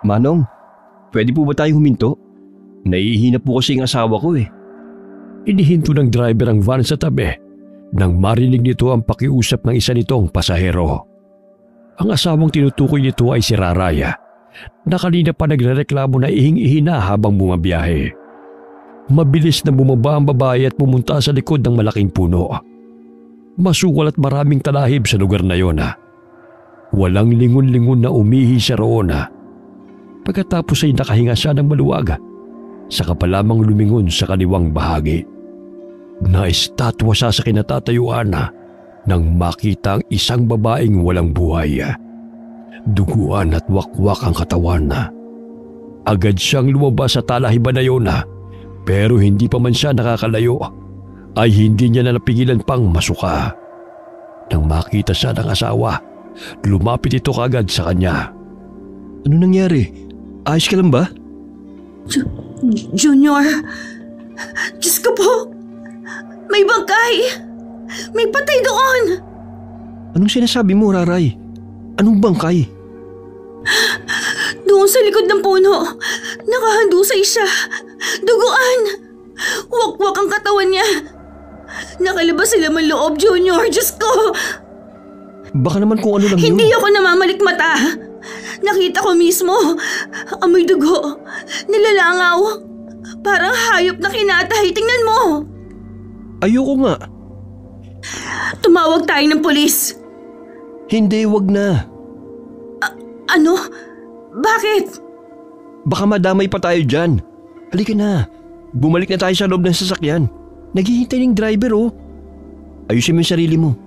Manong, pwede po ba tayong huminto? Naiihina po kasi ang asawa ko eh. Inihinto ng driver ang van sa tabi nang marinig nito ang pakiusap ng isa nitong pasahero. Ang asawang tinutukoy nito ay si Raraya na kanina pa nagrereklamo na ihing-ihi na habang bumabiyahe. Mabilis na bumaba ang babae at pumunta sa likod ng malaking puno. Masukal at maraming talahib sa lugar na yon. Walang lingon-lingon na umihi siya roon. Pagkatapos ay nakahinga siya ng maluwag. Saka pa lamang lumingon sa kaliwang bahagi. Naistatwa siya sa kinatatayuan nang makita ang isang babaeng walang buhay. Duguan at wakwak ang katawan. Agad siyang lumabas sa talahiban na yun, pero hindi pa man siya nakakalayo ay hindi niya na napigilan pang masuka. Nang makita siya ng asawa, lumapit ito kagad sa kanya. Ano nangyari? Ayos ka lang ba? Junior, Diyos ko po, may bangkay! May patay doon! Anong sinasabi mo, Raray? Anong bangkay? Doon sa likod ng puno, nakahandusay siya. Duguan! Wakwak ang katawan niya. Nakalabas sila man loob, Junior. Diyos ko! Baka naman kung ano lang yun. Hindi ako namamalikmata. Nakita ko mismo. Amoy dugo. Nilalangaw. Parang hayop na kinatay. Tingnan mo. Ayoko nga. Tumawag tayo ng pulis. Hindi, wag na. Ano? Bakit? Baka madamay pa tayo dyan. Halika na. Bumalik na tayo sa loob ng sasakyan. Naghihintay ng driver oh. Ayusin mo yung sarili mo.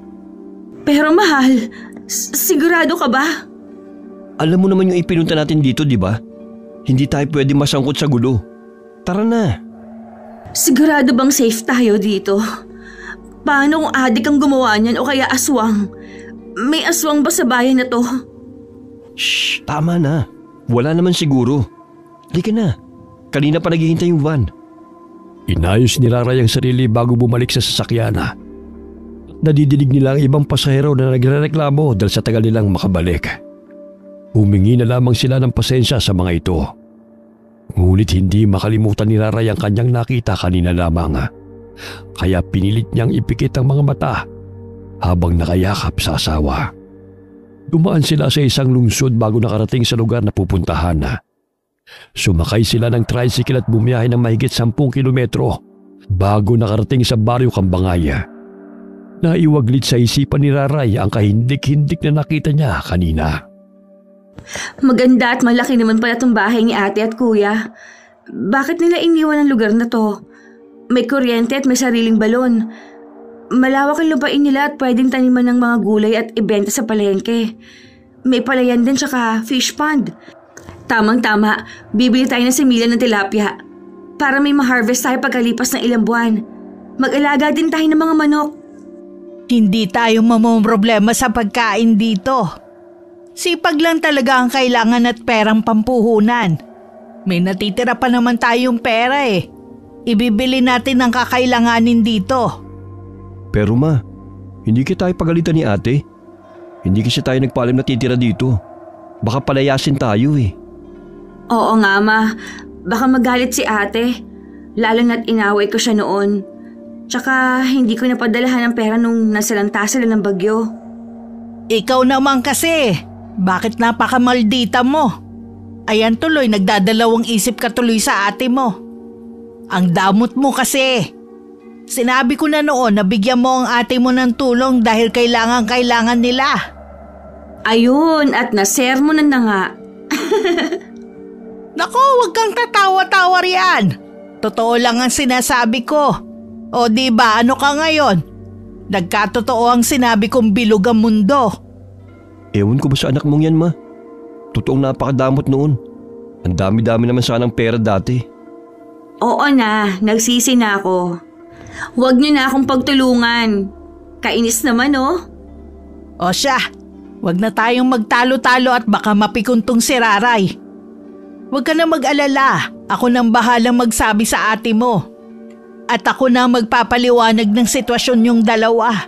Pero mahal, sigurado ka ba? Alam mo naman yung ipinunta natin dito, di ba? Hindi tayo pwede masangkot sa gulo. Tara na. Sigurado bang safe tayo dito? Paano kung adik ang gumawa niyan o kaya aswang? May aswang ba sa bayan na to? Shh, tama na. Wala naman siguro. Halika na. Kanina pa naghihintay yung van. Inayos ni Raray ang sarili bago bumalik sa sasakyan. Nadidinig nila ang ibang pasahero na nagrereklamo dahil sa tagal nilang makabalik. Humingi na lamang sila ng pasensya sa mga ito. Ngunit hindi makalimutan ni Raray ang kanyang nakita kanina lamang. Kaya pinilit niyang ipikit ang mga mata habang nakayakap sa asawa. Dumaan sila sa isang lungsod bago nakarating sa lugar na pupuntahan. Sumakay sila ng tricycle at bumiyahe ng mahigit 10 kilometro bago nakarating sa baryo Kambangay. Naiwaglit sa isipan ni Raray ang kahindik-hindik na nakita niya kanina. Maganda at malaki naman pala itong bahay ni ate at kuya. Bakit nila iniwan ang lugar na to? May kuryente at may sariling balon. Malawak ang lupain nila at pwedeng taniman ng mga gulay at ibenta sa palengke. May palayan din tsaka fish pond. Tamang-tama, bibili tayo ng similan ng tilapia para may ma-harvest tayo pagkalipas ng ilang buwan. Mag-alaga din tayo ng mga manok. Hindi tayo mamomroblema sa pagkain dito. Sipag lang talaga ang kailangan at perang pampuhunan. May natitira pa naman tayong pera eh. Ibibili natin ang kakailanganin dito. Pero ma, hindi kita tayo pagalitan ni ate. Hindi kasi tayo nagpaalam na titira dito. Baka palayasin tayo eh. Oo nga ma, baka magalit si ate. Lalo na't inaway ko siya noon. Tsaka hindi ko napadalahan ng pera nung nasalanta sila ng bagyo. Ikaw naman kasi, bakit napakamaldita mo? Ayan tuloy, nagdadalawang isip ka tuloy sa ate mo. Ang damot mo kasi. Sinabi ko na noon na bigyan mo ang ate mo ng tulong dahil kailangan nila. Ayun, at nasermonan na nga. Naku, huwag kang tatawa-tawa riyan. Totoo lang ang sinasabi ko. O diba, ano ka ngayon? Nagkatotoo ang sinabi kong bilog ang mundo. Ewan ko ba sa anak mong yan, ma? Totoong napakadamot noon. Ang dami-dami naman sanang pera dati. Oo na, nagsisi na ako. Huwag niyo na akong pagtulungan. Kainis naman oh. O siya, huwag na tayong magtalo-talo at baka mapikuntong si Raray. Huwag ka na mag-alala, ako nang bahalang magsabi sa ate mo. At ako na magpapaliwanag ng sitwasyon yung dalawa.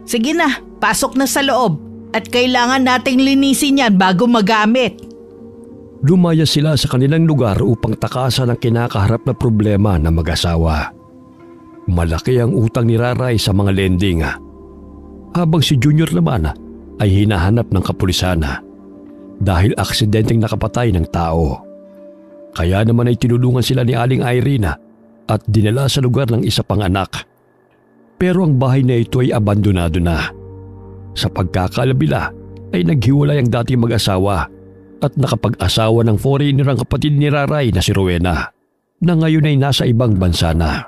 Sige na, pasok na sa loob at kailangan nating linisin yan bago magamit. Lumaya sila sa kanilang lugar upang takasan ang kinakaharap na problema ng mag-asawa. Malaki ang utang ni Raray sa mga lending, habang si Junior naman ay hinahanap ng kapulisan dahil aksidenteng nakapatay ng tao. Kaya naman ay tinulungan sila ni Aling Irene at dinala sa lugar ng isa pang anak. Pero ang bahay na ito ay abandonado na. Sa pagkakalabila ay naghiwalay ang dating mag-asawa at nakapag-asawa ng foreigner ang kapatid ni Raray na si Rowena, na ngayon ay nasa ibang bansa na.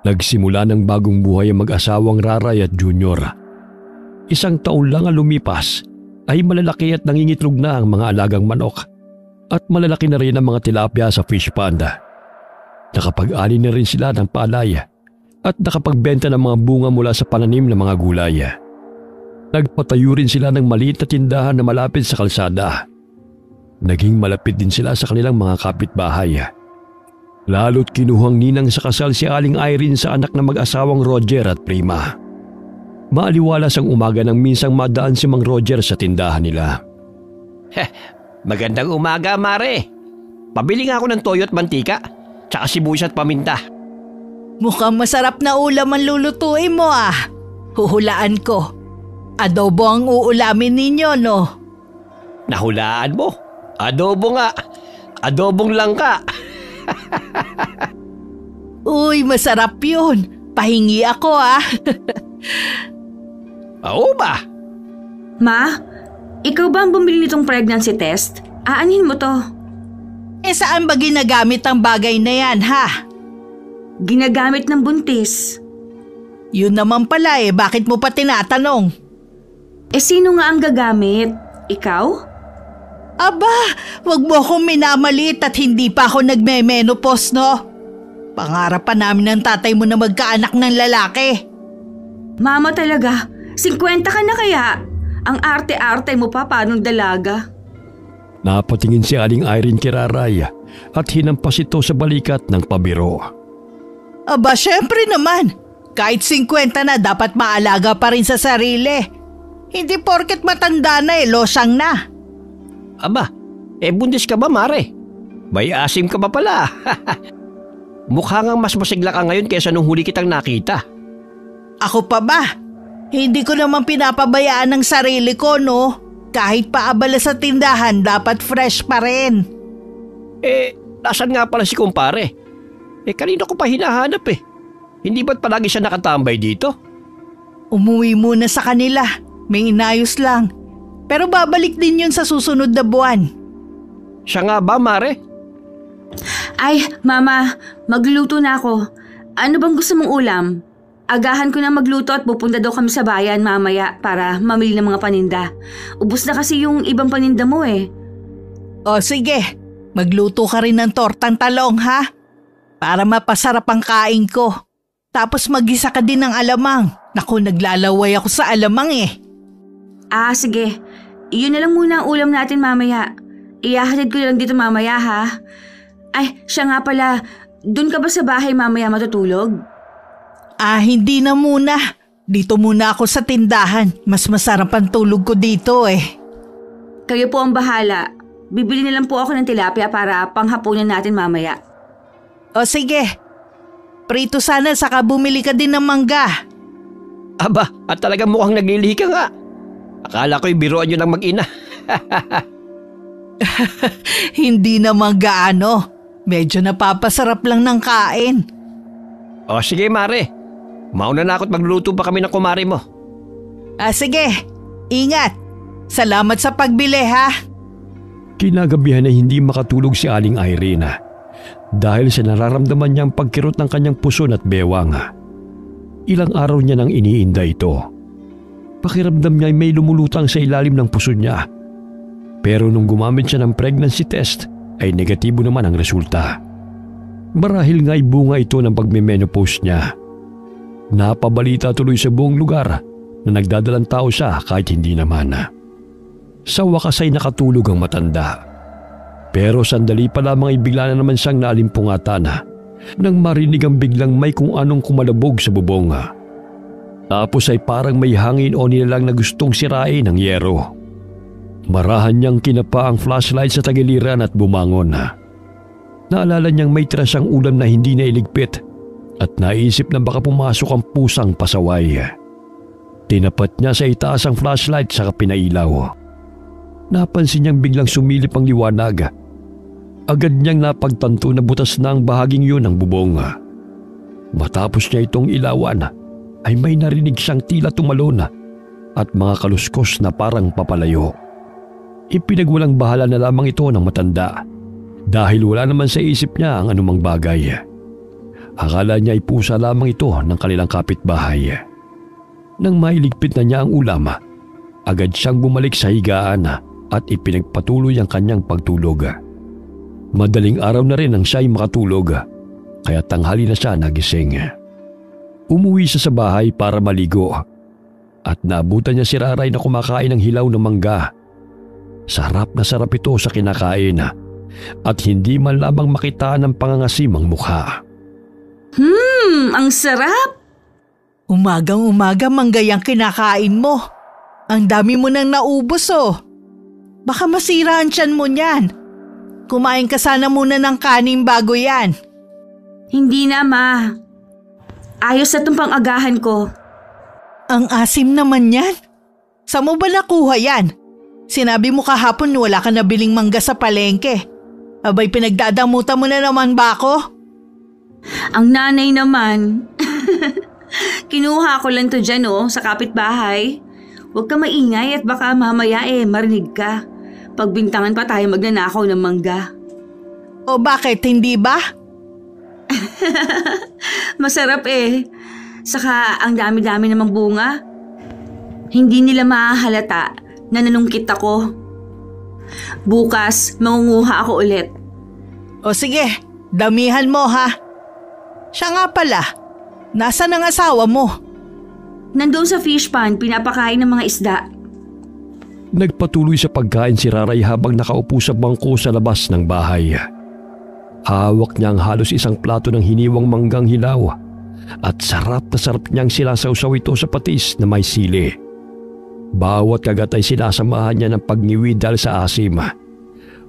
Nagsimula ng bagong buhay ang mag-asawang Raray at Junior. 1 taon lang ang lumipas ay malalaki at nangingitlog na ang mga alagang manok at malalaki na rin ang mga tilapia sa fish pond. Nakapag-ani na rin sila ng palay at nakapagbenta ng mga bunga mula sa pananim ng mga gulay. Nagpatayo rin sila ng maliit na tindahan na malapit sa kalsada. Naging malapit din sila sa kanilang mga kapitbahay. Lalo't kinuhang ninang sa kasal si Aling Irene sa anak na mag-asawang Roger at Prima. Maaliwalas ang umaga nang minsang madaan si Mang Roger sa tindahan nila. Magandang umaga, Mare. Pabili nga ako ng toyo at mantika, tsaka sibuyas at paminta. Mukhang masarap na ulam ang lulutuin mo Huhulaan ko. Adobo ang uulamin ninyo, no? Nahulaan mo? Adobo nga. Adobong langka. Uy, masarap yun. Pahingi ako Oo ba? Ma, ikaw ba ang bumili nitong pregnancy test? Aanhin mo to. Saan ba ginagamit ang bagay na yan, Ginagamit ng buntis. Yun naman pala bakit mo pa tinatanong? Sino nga ang gagamit? Ikaw? Aba, wag mo akong minamaliit at hindi pa ako nagme-menopause, no? Pangarap pa namin ng tatay mo na magkaanak ng lalaki. Mama talaga, 50 ka na kaya? Ang arte-arte mo pa paanong dalaga? Napatingin si Aling Irene kay Raray at hinampas ito sa balikat ng pabiro. Aba, syempre naman. Kahit 50 na dapat maalaga pa rin sa sarili. Hindi porket matanda na losang na. Aba, buntis ka ba, Mare? May asim ka ba pala? Mukha ngang mas masigla ka ngayon kaysa nung huli kitang nakita. Ako pa ba? Hindi ko naman pinapabayaan ng sarili ko, no? Kahit paabala sa tindahan, dapat fresh pa rin. Nasaan nga pala si kumpare? Kanina ko pa hinahanap Hindi ba't palagi siya nakatambay dito? Umuwi muna sa kanila. May inayos lang. Pero babalik din yun sa susunod na buwan. Siya nga ba, Mare? Ay, Mama, magluto na ako. Ano bang gusto mong ulam? Agahan ko na magluto at pupunta daw kami sa bayan mamaya para mamili ng mga paninda. Ubus na kasi yung ibang paninda mo O sige, magluto ka rin ng tortang talong para mapasarap ang kain ko. Tapos mag-isa ka din ng alamang. Naku, naglalaway ako sa alamang Sige. Iyon na lang muna ang ulam natin mamaya. Ihahatid ko lang dito mamaya Ay, siya nga pala. Doon ka ba sa bahay mamaya matutulog? Hindi na muna. Dito muna ako sa tindahan. Mas masarap ang tulog ko dito Kayo po ang bahala. Bibili na lang po ako ng tilapia para panghapunan natin mamaya. O sige. Prito sana saka bumili ka din ng mangga. Aba, at talagang mukhang naglilihi ka nga. Akala ko'y biruan nyo ng mag-ina. Hindi naman gaano. Medyo napapasarap lang ng kain. O sige, Mare. Mauna na ako't magluluto pa kami ng kumari mo. Sige. Ingat. Salamat sa pagbili Kinagabihan ay hindi makatulog si Aling Irene dahil sa nararamdaman niyang pagkirot ng kanyang puson at bewang. Ilang araw niya nang iniinda ito. Pakiramdam niya ay may lumulutang sa ilalim ng puso niya. Pero nung gumamit siya ng pregnancy test ay negatibo naman ang resulta. Marahil nga'y bunga ito ng pagme-menopause niya. Napabalita tuloy sa buong lugar na nagdadalang tao siya kahit hindi naman. Sa wakas ay nakatulog ang matanda. Pero sandali pa lamang ay bigla na naman siyang naalimpungatan nang marinig ang biglang may kung anong kumalabog sa bubong. Tapos ay parang may hangin o nilalang na gustong sirain ang yero. Marahan niyang kinapa ang flashlight sa tagiliran at bumangon. Naalala niyang may tira siyang ulam na hindi nailigpit at naisip na baka pumasok ang pusang pasaway. Tinapat niya sa itaas ang flashlight saka pinailaw. Napansin niyang biglang sumilip ang liwanag. Agad niyang napagtanto na butas na ang bahaging yun ng bubong. Matapos niya itong ilawan, ay may narinig siyang tila tumalon at mga kaluskos na parang papalayo. Ipinagwalang bahala na lamang ito ng matanda dahil wala naman sa isip niya ang anumang bagay. Akala niya ay pusa lamang ito ng kanilang kapitbahay. Nang mailigpit na niya ang ulam, agad siyang bumalik sa higaan at ipinagpatuloy ang kanyang pagtulog. Madaling araw na rin ang siya'y makatulog, kaya tanghali na siya nagising. Umuwi siya sa bahay para maligo at naabutan niya si Raray na kumakain ng hilaw na mangga. Sarap na sarap ito sa kinakain at hindi man lamang makita ng pangangasimang mukha. Ang sarap! Umagang-umaga manggayang kinakain mo. Ang dami mo nang naubos oh. Baka masira ang tiyan mo niyan. Kumain ka sana muna ng kanin bago yan. Hindi na, Ma. Ayos na itong pang-agahan ko. Ang asim naman yan. Saan mo ba nakuha yan? Sinabi mo kahapon wala ka nabiling mangga sa palengke. Abay pinagdadamutan mo na naman ba ako? Ang nanay naman. Kinuha ko lang to dyan sa kapitbahay. Huwag ka maingay at baka mamaya marinig ka. Pagbintangan pa tayo magnanakaw ng mangga. O bakit, hindi ba? Masarap Saka ang dami-dami namang bunga. Hindi nila mahahalata na nanungkit ako. Bukas, mangunguha ako ulit. O sige, damihan mo ha. Siya nga pala, nasaan ang asawa mo? Nandoon sa fish pond, pinapakain ng mga isda. Nagpatuloy sa pagkain si Raray habang nakaupo sa bangko sa labas ng bahay. Hawak niya ang halos isang plato ng hiniwang manggang hilaw at sarap na sarap niyang sinasawsaw ito sa patis na may sili. Bawat kagat ay sinasamahan niya ng pagniwi dahil sa asim.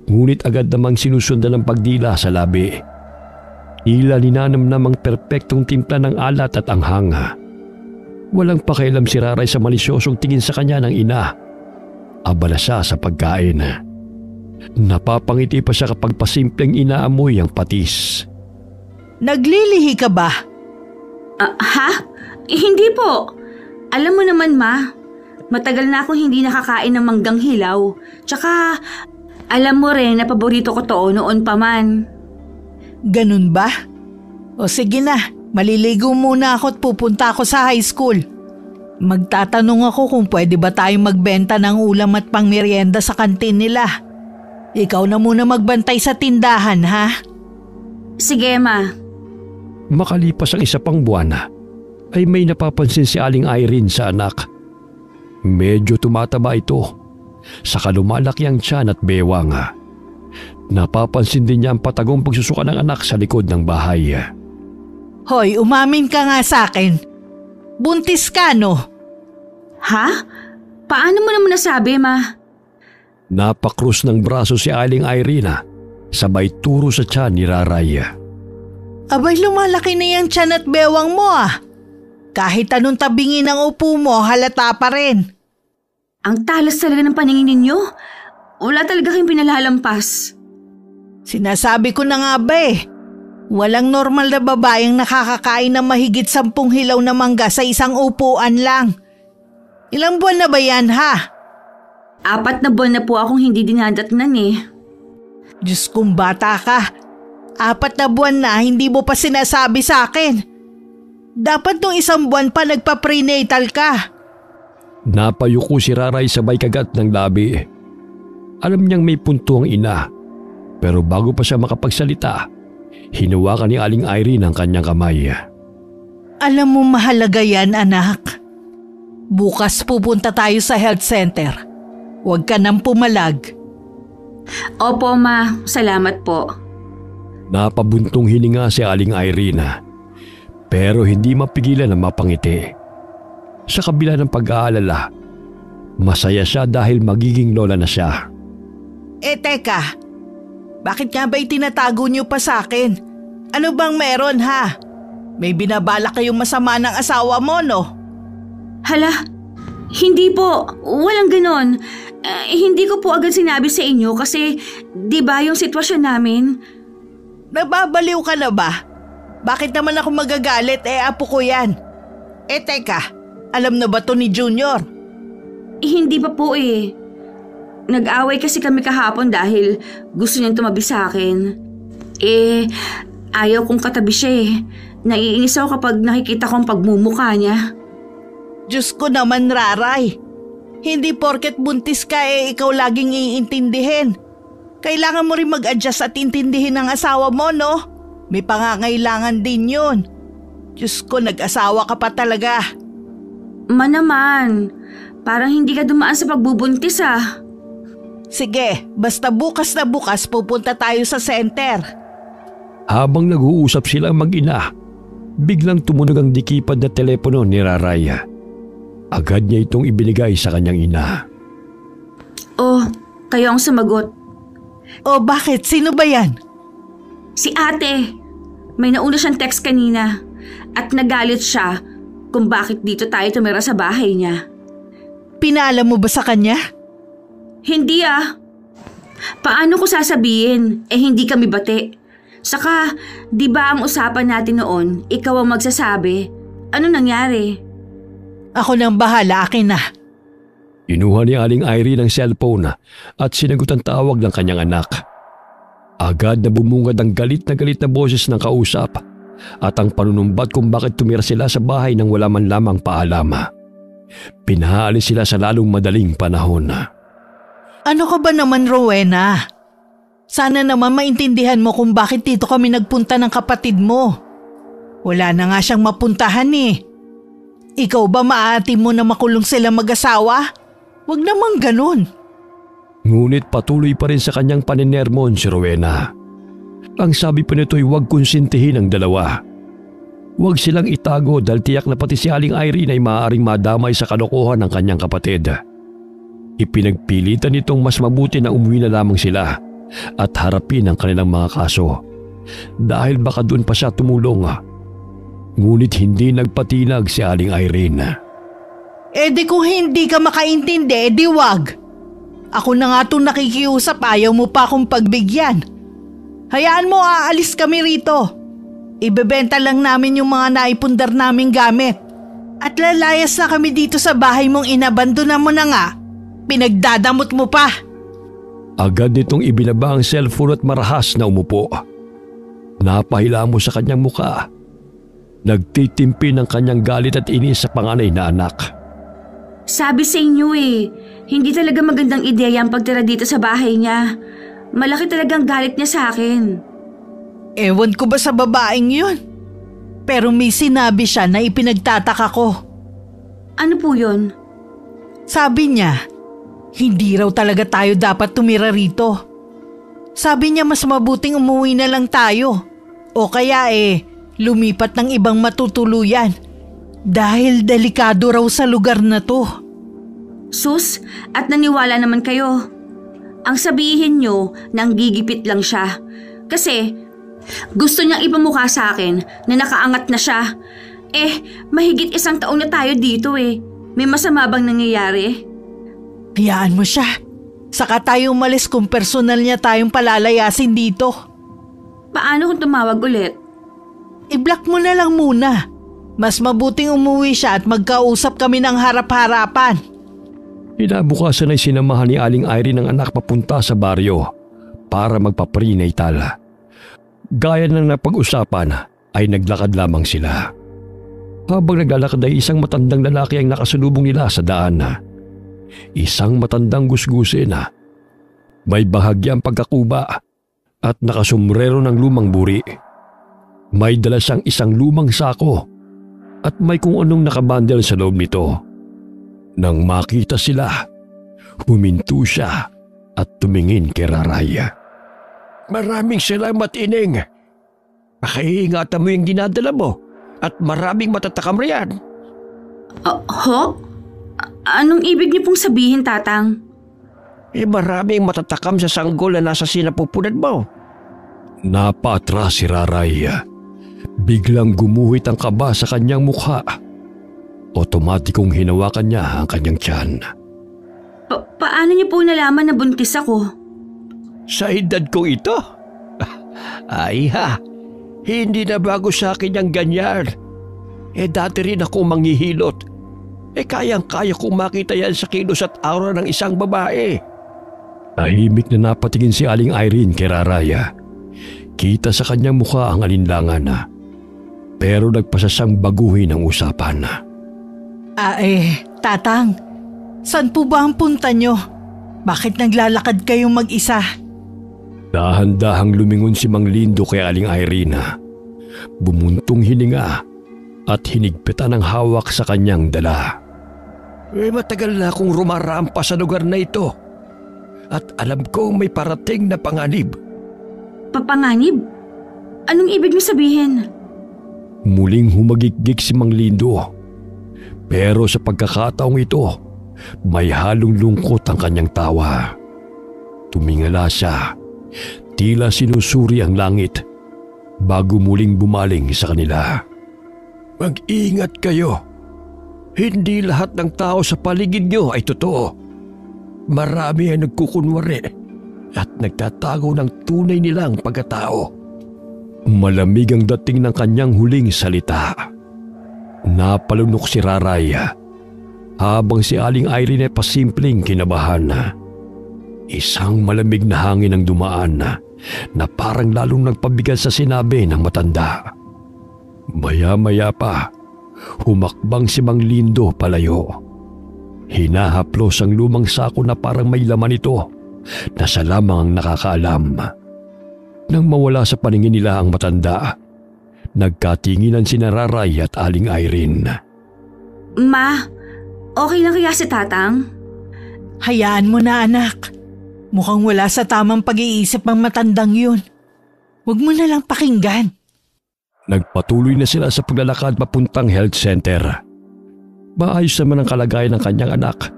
Ngunit agad namang sinusundan ng pagdila sa labi. Tila ninanamnam ang perpektong timpla ng alat at anghang. Walang pakialam si Raray sa malisyosong tingin sa kanya ng ina. Abala siya sa pagkain. Napapangiti pa siya kapag pasimpleng inaamoy ang patis. Naglilihi ka ba? Ha? Hindi po. Alam mo naman, Ma. Matagal na akong hindi nakakain ng manggang hilaw. Tsaka, alam mo rin na paborito ko to noon pa man. Ganun ba? O sige na, maliligo muna ako at pupunta ako sa high school. Magtatanong ako kung pwede ba tayong magbenta ng ulam at pangmeryenda sa kantin nila. Ikaw na muna magbantay sa tindahan, ha? Sige, Ma. Makalipas ang isa pang buwan, ay may napapansin si Aling Irene sa anak. Medyo tumataba ito. Saka lumalaki ang tiyan at bewang. Napapansin din niya ang patagong pagsusuka ng anak sa likod ng bahay. Hoy, umamin ka nga sa akin. Buntis ka, no? Ha? Paano mo naman nasabi, Ma? Napakrus ng braso si Aling Irene, sabay turo sa tiyan ni Raray. Abay, lumalaki na yung tiyan at bewang mo ah. Kahit anong tabingin ng upo mo, halata pa rin. Ang talas talaga ng paningin ninyo. Wala talaga kayong pinalalampas. Sinasabi ko na nga ba walang normal na babaeng nakakakain ng mahigit 10 hilaw na mangga sa isang upuan lang. Ilang buwan na ba yan, ha? 4 na buwan na po akong hindi dinadatnan Diyos kong bata ka. 4 na buwan na hindi mo pa sinasabi sa akin. Dapat nung 1 buwan pa nagpa-prenatal ka. Napayuko si Raray sabay kagat ng labi. Alam niyang may punto ang ina. Pero bago pa siya makapagsalita, hinawakan ni Aling Irene ang kanyang kamay. Alam mo mahalaga yan, anak. Bukas pupunta tayo sa health center. Huwag ka nang pumalag. Opo, Ma. Salamat po. Napabuntong hininga si Aling Irene. Pero hindi mapigilan na mapangiti. Sa kabila ng pag-aalala, Masaya siya dahil magiging lola na siya. Teka, bakit nga ba itinatago niyo pa sa akin? Ano bang meron ha? May binabala kayong masama ng asawa mo, no? Hala, hindi po. Walang ganon. Hindi ko po agad sinabi sa inyo kasi di ba yung sitwasyon namin? Nababaliw ka na ba? Bakit naman ako magagalit? Apo ko yan. Teka, alam na ba to ni Junior? Hindi pa po eh. Nag-away kasi kami kahapon dahil gusto niyang tumabi sa akin. Ayaw kong katabi siya eh. Naiinis ako kapag nakikita kong pagmumukha niya. Diyos ko naman, Raray. Hindi porket buntis ka ikaw laging iintindihin. Kailangan mo rin mag-adjust at intindihin ang asawa mo, no? May pangangailangan din yun. Diyos ko, nag-asawa ka pa talaga. Naman, parang hindi ka dumaan sa pagbubuntis ah. Sige, basta bukas na bukas pupunta tayo sa center. Habang nag-uusap silang mag-ina, biglang tumunog ang dikipad na telepono ni Raraya. Agad niya itong ibinigay sa kanyang ina. Oh, kayo ang sumagot. Oh, bakit? Sino ba yan? Si ate. May nauna siyang text kanina at nagalit siya kung bakit dito tayo tumira sa bahay niya. Pinaalam mo ba sa kanya? Hindi ah. Paano ko sasabihin? Hindi kami bate. Saka, di ba ang usapan natin noon, ikaw ang magsasabi? Ano nangyari? Ako nang bahala, akin na. Inuha ni Aling Irene ang cellphone at sinagot ang tawag ng kanyang anak. Agad na bumungad ang galit na boses ng kausap at ang panunumbat kung bakit tumira sila sa bahay nang wala man lamang paalama. Pinaalis sila sa lalong madaling panahon. Ano ka ba naman, Rowena? Sana naman maintindihan mo kung bakit dito kami nagpunta ng kapatid mo. Wala na nga siyang mapuntahan eh. Ikaw ba maaati mo na makulong sila mag-asawa? Huwag namang ganun. Ngunit patuloy pa rin sa kanyang paninermon si Rowena. Ang sabi pa nito'y huwag konsintihin ang dalawa. Huwag silang itago dahil tiyak na pati si Aling Irene ay maaaring madamay sa kalokohan ng kanyang kapatid. Ipinagpilitan nitong mas mabuti na umuwi na lamang sila at harapin ang kanilang mga kaso dahil baka doon pa siya tumulong. Ngunit hindi nagpatinag si Aling Irene. Di kung hindi ka makaintindi, di wag. Ako na nga itong nakikiusap, ayaw mo pa akong pagbigyan. Hayaan mo, aalis kami rito. Ibebenta lang namin yung mga naipundar naming gamit. At lalayas na kami dito sa bahay mong inabandona mo na nga. Pinagdadamot mo pa. Agad nitong ibinaba ang cellphone at marahas na umupo. Napahila mo sa kanyang muka. Nagtitimpi ng kanyang galit at inis sa panganay na anak. Sabi sa inyo hindi talaga magandang ideya ang pagtira dito sa bahay niya. Malaki talagang galit niya sa akin. Ewan ko ba sa babaeng yun? Pero may sinabi siya na ipinagtataka ko. Ano po yun? Sabi niya, hindi raw talaga tayo dapat tumira rito. Sabi niya mas mabuting umuwi na lang tayo. O kaya lumipat ng ibang matutuluyan. Dahil delikado raw sa lugar na to. Sus, at naniwala naman kayo. Ang sabihin nyo, nanggigipit lang siya. Kasi gusto niyang ipamukha sa akin na nakaangat na siya. Mahigit 1 taon na tayo dito May masama bang nangyayari? Hayaan mo siya. Saka tayo umalis kung personal niya tayong palalayasin dito. Paano kung tumawag ulit? I-block mo na lang muna. Mas mabuting umuwi siya at magkausap kami ng harap-harapan. Inabukasan ay sinamahan ni Aling Irene ang anak papunta sa baryo para magpa-prenatal. Gaya ng napag-usapan ay naglakad lamang sila. Habang naglalakad ay isang matandang lalaki ang nakasalubong nila sa daan. Isang matandang gusgusin. May bahagyang pagkakuba at nakasumrero ng lumang buri. May dala siyang isang lumang sako at may kung anong nakabandel sa loob nito. Nang makita sila, huminto siya at tumingin kay Raraya. Maraming salamat, Ineng. Pakiingatan mo yung dinadala mo at maraming matatakam riyan. Ho? Anong ibig niyo pong sabihin, Tatang? Maraming matatakam sa sanggol na nasa sinapupunan mo. Napatras si Raraya. Biglang gumuhit ang kaba sa kanyang mukha. Otomatikong hinawakan niya ang kanyang tiyan. Paano niyo po nalaman na buntis ako? Sa edad ko ito? Ay ha, hindi na bago sa akin yung ganyan. Dati rin ako manghihilot. Kayang-kaya kong makita yan sa kilos at aura ng isang babae. Tahimik na napatingin si Aling Irene kay Raraya. Kita sa kanyang mukha ang alinlangan na. Pero nagpasa siyang baguhin ang usapan. Tatang, saan po ba ang punta nyo? Bakit naglalakad kayong mag-isa? Dahan-dahang lumingon si Mang Lindo kay Aling Irene. Bumuntong hininga at hinigpitan ang hawak sa kanyang dala. Matagal na akong rumarampa sa lugar na ito. At alam ko may parating na panganib. Papanganib? Anong ibig niyo sabihin? Muling humagikgik si Mang Lindo. Pero sa pagkakataong ito, may halong lungkot ang kanyang tawa. Tumingala siya, tila sinusuri ang langit bago muling bumaling sa kanila. Mag-ingat kayo. Hindi lahat ng tao sa paligid nyo ay totoo. Marami ay nagkukunwari at nagtatago ng tunay nilang pagkatao. Malamig ang dating ng kanyang huling salita. Napalunok si Raraya habang si Aling Irene ay pasimpleng kinabahan. Isang malamig na hangin ang dumaan na parang lalong nagpabigat sa sinabi ng matanda. Maya-maya pa, humakbang si Mang Lindo palayo. Hinahaplos ang lumang sako na parang may laman ito na siya lamang ang nakakaalam. Nang mawala sa paningin nila ang matanda, nagkatinginan si Raray at Aling Irene. Ma, okay lang kaya si Tatang? Hayaan mo na, anak. Mukhang wala sa tamang pag-iisip ang matandang yun. Huwag mo na lang pakinggan. Nagpatuloy na sila sa paglalakad papuntang health center. Maayos naman ang kalagayan ng kanyang anak.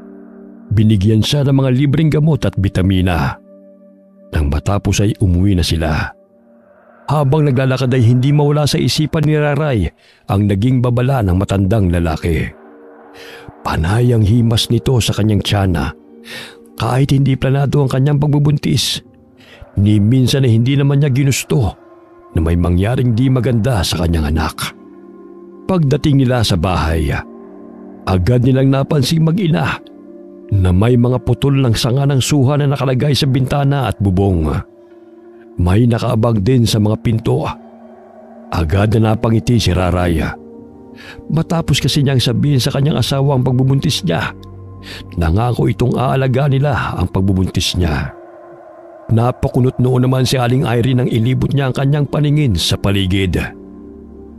Binigyan siya ng mga libreng gamot at bitamina. Nang matapos ay umuwi na sila. Habang naglalakad ay hindi mawala sa isipan ni Raray ang naging babala ng matandang lalaki. Panay ang himas nito sa kanyang tiyana kahit hindi planado ang kanyang pagbubuntis. Ni minsan ay hindi naman niya ginusto na may mangyaring di maganda sa kanyang anak. Pagdating nila sa bahay, agad nilang napansing mag-ina na may mga putol ng sanga ng suha na nakalagay sa bintana at bubong. May nakaabang din sa mga pinto. Agad na napangiti si Raraya. Matapos kasi niyang sabihin sa kanyang asawa ang pagbubuntis niya, nangako itong aalagaan nila ang pagbubuntis niya. Napakunot noon naman si Aling Irene nang ilibot niya ang kanyang paningin sa paligid.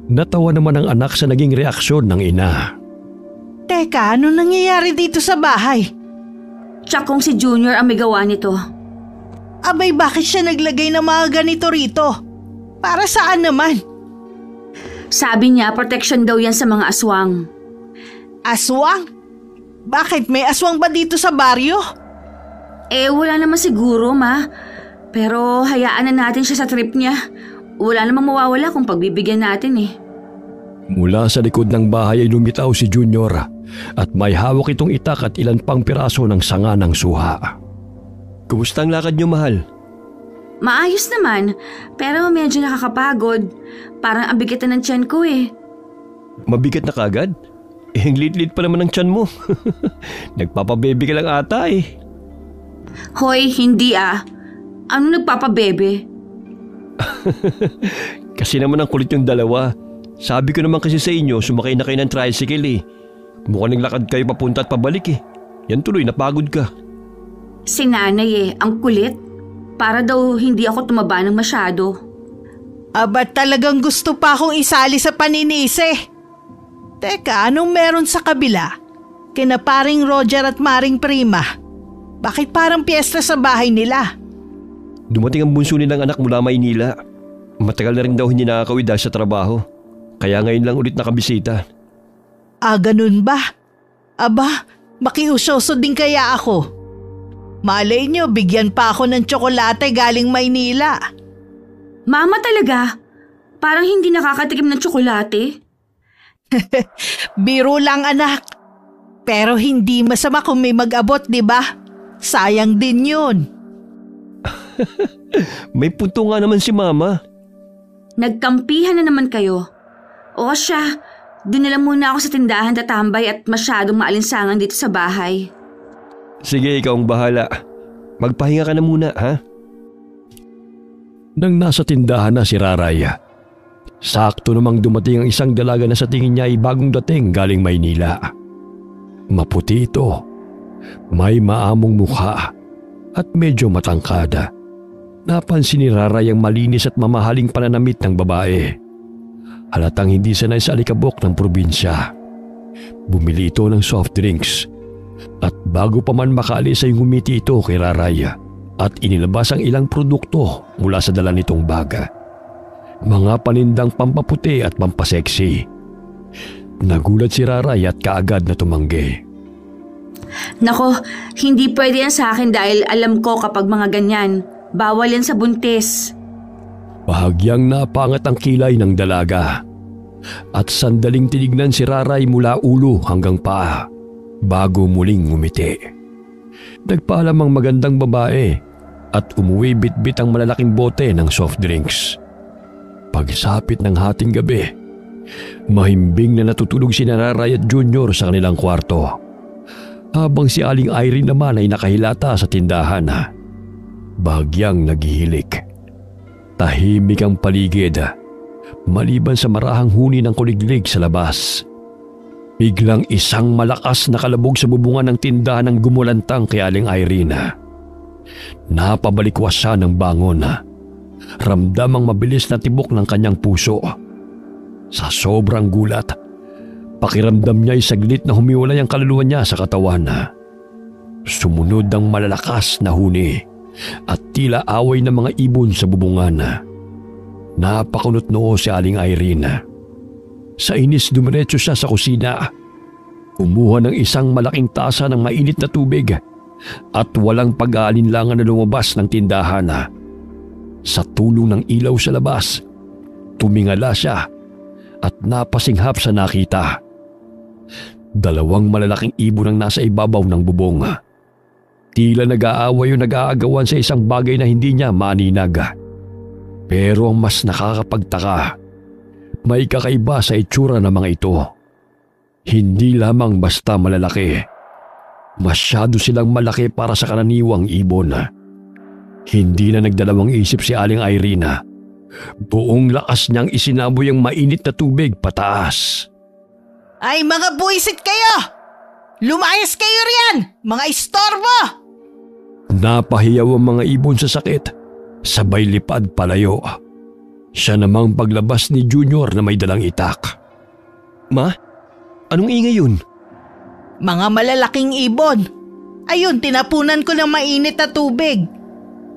Natawa naman ang anak sa naging reaksyon ng ina. Teka, ano nangyayari dito sa bahay? Tsakong si Junior ang may gawa nito. Abay, bakit siya naglagay ng mga ganito rito? Para saan naman? Sabi niya, protection daw yan sa mga aswang. Aswang? Bakit? May aswang ba dito sa baryo? Wala naman siguro, ma. Pero hayaan na natin siya sa trip niya. Wala namang mawawala kung pagbibigyan natin eh. Mula sa likod ng bahay ay lumitaw si Junior at may hawak itong itak at ilan pang piraso ng sanga ng suha. Kumusta ang lakad niyo, mahal? Maayos naman, pero medyo nakakapagod. Parang ang bigitan ng tiyan ko eh. Mabigat na kagad? Ang lit-lit pa naman ng tiyan mo. Nagpapabebe ka lang ata eh. Hoy, hindi ah. Ano nagpapabebe? Kasi naman ang kulit yung dalawa. Sabi ko naman kasi sa inyo, sumakay na kayo ng tricycle eh. Mukhang naglakad kayo papunta at pabalik eh. Yan tuloy, napagod ka. Si nanay eh, ang kulit. Para daw hindi ako tumaba ng masyado. Aba, talagang gusto pa akong isali sa paninisi. Teka, anong meron sa kabila? Kina paring Roger at Maring Prima. Bakit parang piyesta sa bahay nila? Dumating ang bunso nilang anak mula Maynila. Matagal na rin daw hindi nakakauwi dahil sa trabaho. Kaya ngayon lang ulit nakabisita. Ganun ba? Aba, Makiusyoso din kaya ako. Malay nyo, bigyan pa ako ng tsokolate galing Maynila. Mama talaga? Parang hindi nakakatikim ng tsokolate. Biro lang anak. Pero hindi masama kung may mag-abot, di ba? Sayang din yun. May punto nga naman si Mama. Nagkampihan na naman kayo. O siya, dinala muna ako sa tindahan tatambay at masyadong maalinsangan dito sa bahay. Sige, ikaw ang bahala. Magpahinga ka na muna, ha? Nang nasa tindahan na si Raraya, sakto namang dumating ang isang dalaga na sa tingin niya ay bagong dating galing Maynila. Maputi ito, may maamong mukha at medyo matangkada. Napansin ni Raraya ang malinis at mamahaling pananamit ng babae. Halatang hindi sanay sa alikabok ng probinsya. Bumili ito ng soft drinks at bago pa man makaalis ay ngumiti ito kay Raraya at inilabas ang ilang produkto mula sa dala nitong baga. Mga panindang pampaputi at pampaseksi. Nagulat si Raraya at kaagad na tumanggi. Nako, hindi pwede yan sa akin dahil alam ko kapag mga ganyan, bawal yan sa buntis. Bahagyang napangat ang kilay ng dalaga at sandaling tinignan si Raray mula ulo hanggang paa bago muling ngumiti. Nagpaalam ang magandang babae at umuwi bitbit ang malalaking bote ng soft drinks. Pagsapit ng hating gabi, mahimbing na natutulog si Raray at Junior sa kanilang kwarto. Habang si Aling Irene naman ay nakahilata sa tindahan. Bahagyang naghihilik. Tahimik ang paligid, maliban sa marahang huni ng kuliglig sa labas. Biglang isang malakas na kalabog sa bubungan ng tindahan ang gumulantang kay Aling Irene. Napabalikwas siya ng bangon. Ramdam ang mabilis na tibok ng kanyang puso. Sa sobrang gulat, pakiramdam niya ay saglit na humiwalay ang kaluluwa niya sa katawan. Sumunod ang malalakas na huni at tila away ng mga ibon sa bubungan. Napakunot noo si Aling Irene. Sa inis dumiretso siya sa kusina. Kumuha ng isang malaking tasa ng mainit na tubig at walang pag-aalinlangan na lumabas ng tindahan. Sa tulong ng ilaw sa labas, tumingala siya at napasinghap sa nakita. Dalawang malalaking ibon ang nasa ibabaw ng bubong. Tila nag-aaway o nag-aagawan sa isang bagay na hindi niya maninag. Pero ang mas nakakapagtaka, may kakaiba sa itsura ng mga ito. Hindi lamang basta malalaki. Masyado silang malaki para sa karaniwang ibon. Hindi na nagdalawang isip si Aling Irene. Buong lakas niyang isinaboy ang mainit na tubig pataas. Ay mga buwisit kayo! Lumayas kayo riyan! Mga istorbo! Napahiyaw ang mga ibon sa sakit. Sabay lipad palayo. Siya namang paglabas ni Junior na may dalang itak. Ma? Anong ingay yun? Mga malalaking ibon. Ayun, tinapunan ko ng mainit na tubig.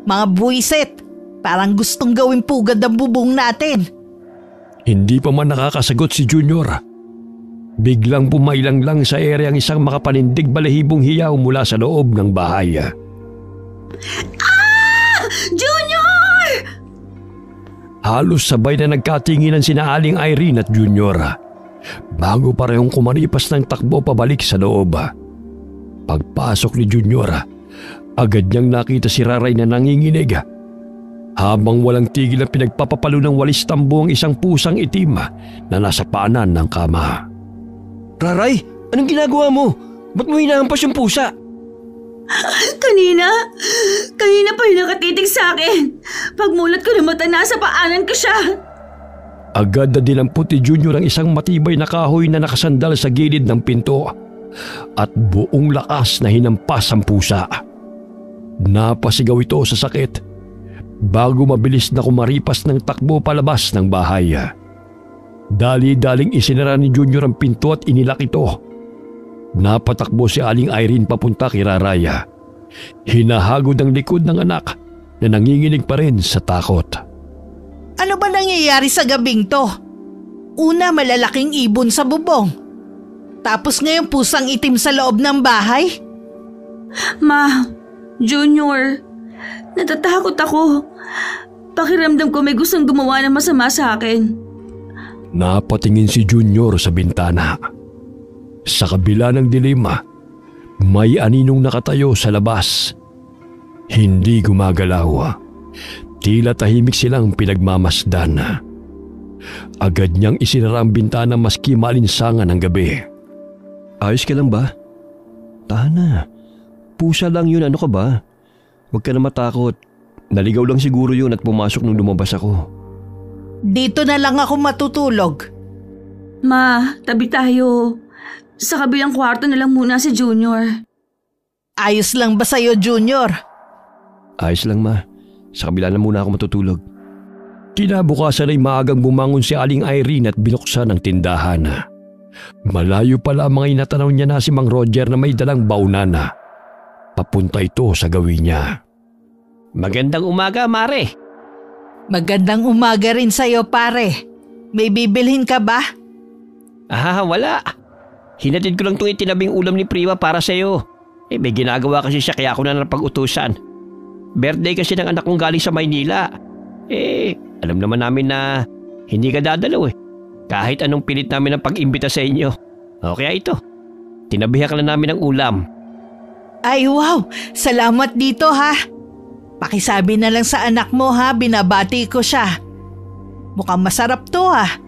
Mga buwisit, parang gustong gawin pugad ang bubong natin. Hindi pa man nakakasagot si Junior. Biglang pumailang lang sa ere ang isang makapanindig balahibong hiyaw mula sa loob ng bahay. Junior! Halos sabay na nagkatinginan sina Aling Irene at Junior bago parehong kumaripas ng takbo pabalik sa loob. Pagpasok ni Junior, agad niyang nakita si Raray na nanginginig. Habang walang tigil na pinagpapapalo ng walis tambo ang isang pusang itim na nasa paanan ng kama. Raray, anong ginagawa mo? Ba't mo hinahampas yung pusa? Kanina pa yung nakatitig sa akin. Pagmulat ko ng mata, nasa paanan ko siya. Agad na dinampot ni Junior ang isang matibay na kahoy na nakasandal sa gilid ng pinto at buong lakas na hinampas ang pusa. Napasigaw ito sa sakit bago mabilis na kumaripas ng takbo palabas ng bahay. Dali-daling isinara ni Junior ang pinto at inilak ito. Napatakbo si Aling Irene papunta kay Raraya. Hinahagod ang likod ng anak na nanginginig pa rin sa takot. Ano ba nangyayari sa gabing to? Una, malalaking ibon sa bubong. Tapos ngayon pusang itim sa loob ng bahay? Ma, Junior, natatakot ako. Pakiramdam ko may gustong gumawa ng masama sa akin. Napatingin si Junior sa bintana. Sa kabila ng dilema, may aninong nakatayo sa labas. Hindi gumagalaw. Tila tahimik silang pinagmamasdan. Agad niyang isinara ang bintana maski maalinsangan ng gabi. Ayos ka lang ba? Tahan na. Pusa lang yun, ano ka ba? Huwag ka na matakot. Naligaw lang siguro yun at pumasok nung lumabas ako. Dito na lang ako matutulog. Ma, tabi tayo. Sa kabilang kwarto na lang muna si Junior. Ayos lang ba sa'yo, Junior? Ayos lang, Ma. Sa kabila na muna ako matutulog. Kinabukasan ay maagang bumangon si Aling Irene at binuksan ang tindahan. Malayo pala ang mga inatanaw niya na si Mang Roger na may dalang baunana. Papunta ito sa gawin niya. Magandang umaga, Mare. Magandang umaga rin sa'yo, pare. May bibilhin ka ba? Wala. Hinatid ko lang itong itinabing ulam ni Prima para sa'yo. May ginagawa kasi siya kaya ako na napag-utusan. Birthday kasi ng anak kong galing sa Maynila. Alam naman namin na hindi ka dadalaw Kahit anong pilit namin ang pag-imbita sa inyo. Kaya ito, tinabihan ka na namin ng ulam. Ay wow, salamat dito ha. Pakisabi na lang sa anak mo ha, binabati ko siya. Mukhang masarap to ha.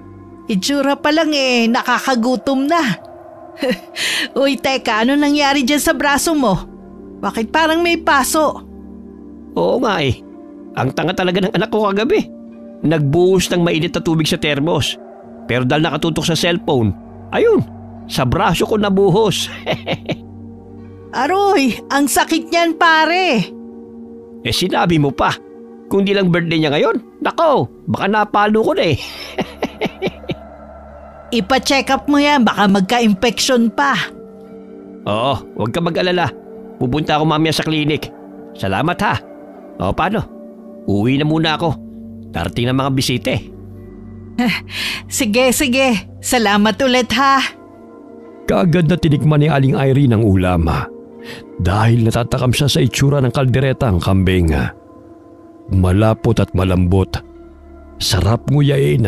Itsura pa lang nakakagutom na. Uy teka, ano nangyari dyan sa braso mo? Bakit parang may paso? Oo nga Ang tanga talaga ng anak ko kagabi. Nagbuhos ng mainit na tubig sa termos. Pero dahil nakatutok sa cellphone, ayun, sa braso ko nabuhos. Aroy, ang sakit niyan pare. Sinabi mo pa, kung di lang birthday niya ngayon, nako, baka napalo ko na Ipa-check up mo yan, baka magka-infection pa. Oo, huwag ka mag-alala. Pupunta ako mamaya sa klinik. Salamat ha. Paano? Uwi na muna ako. Darating na mga bisite. Sige. Salamat ulit ha. Kaagad na tinikman ni Aling Irene ang ulam. Dahil natatakam siya sa itsura ng kaldereta ang kambing. Malapot at malambot. Sarap nguyain.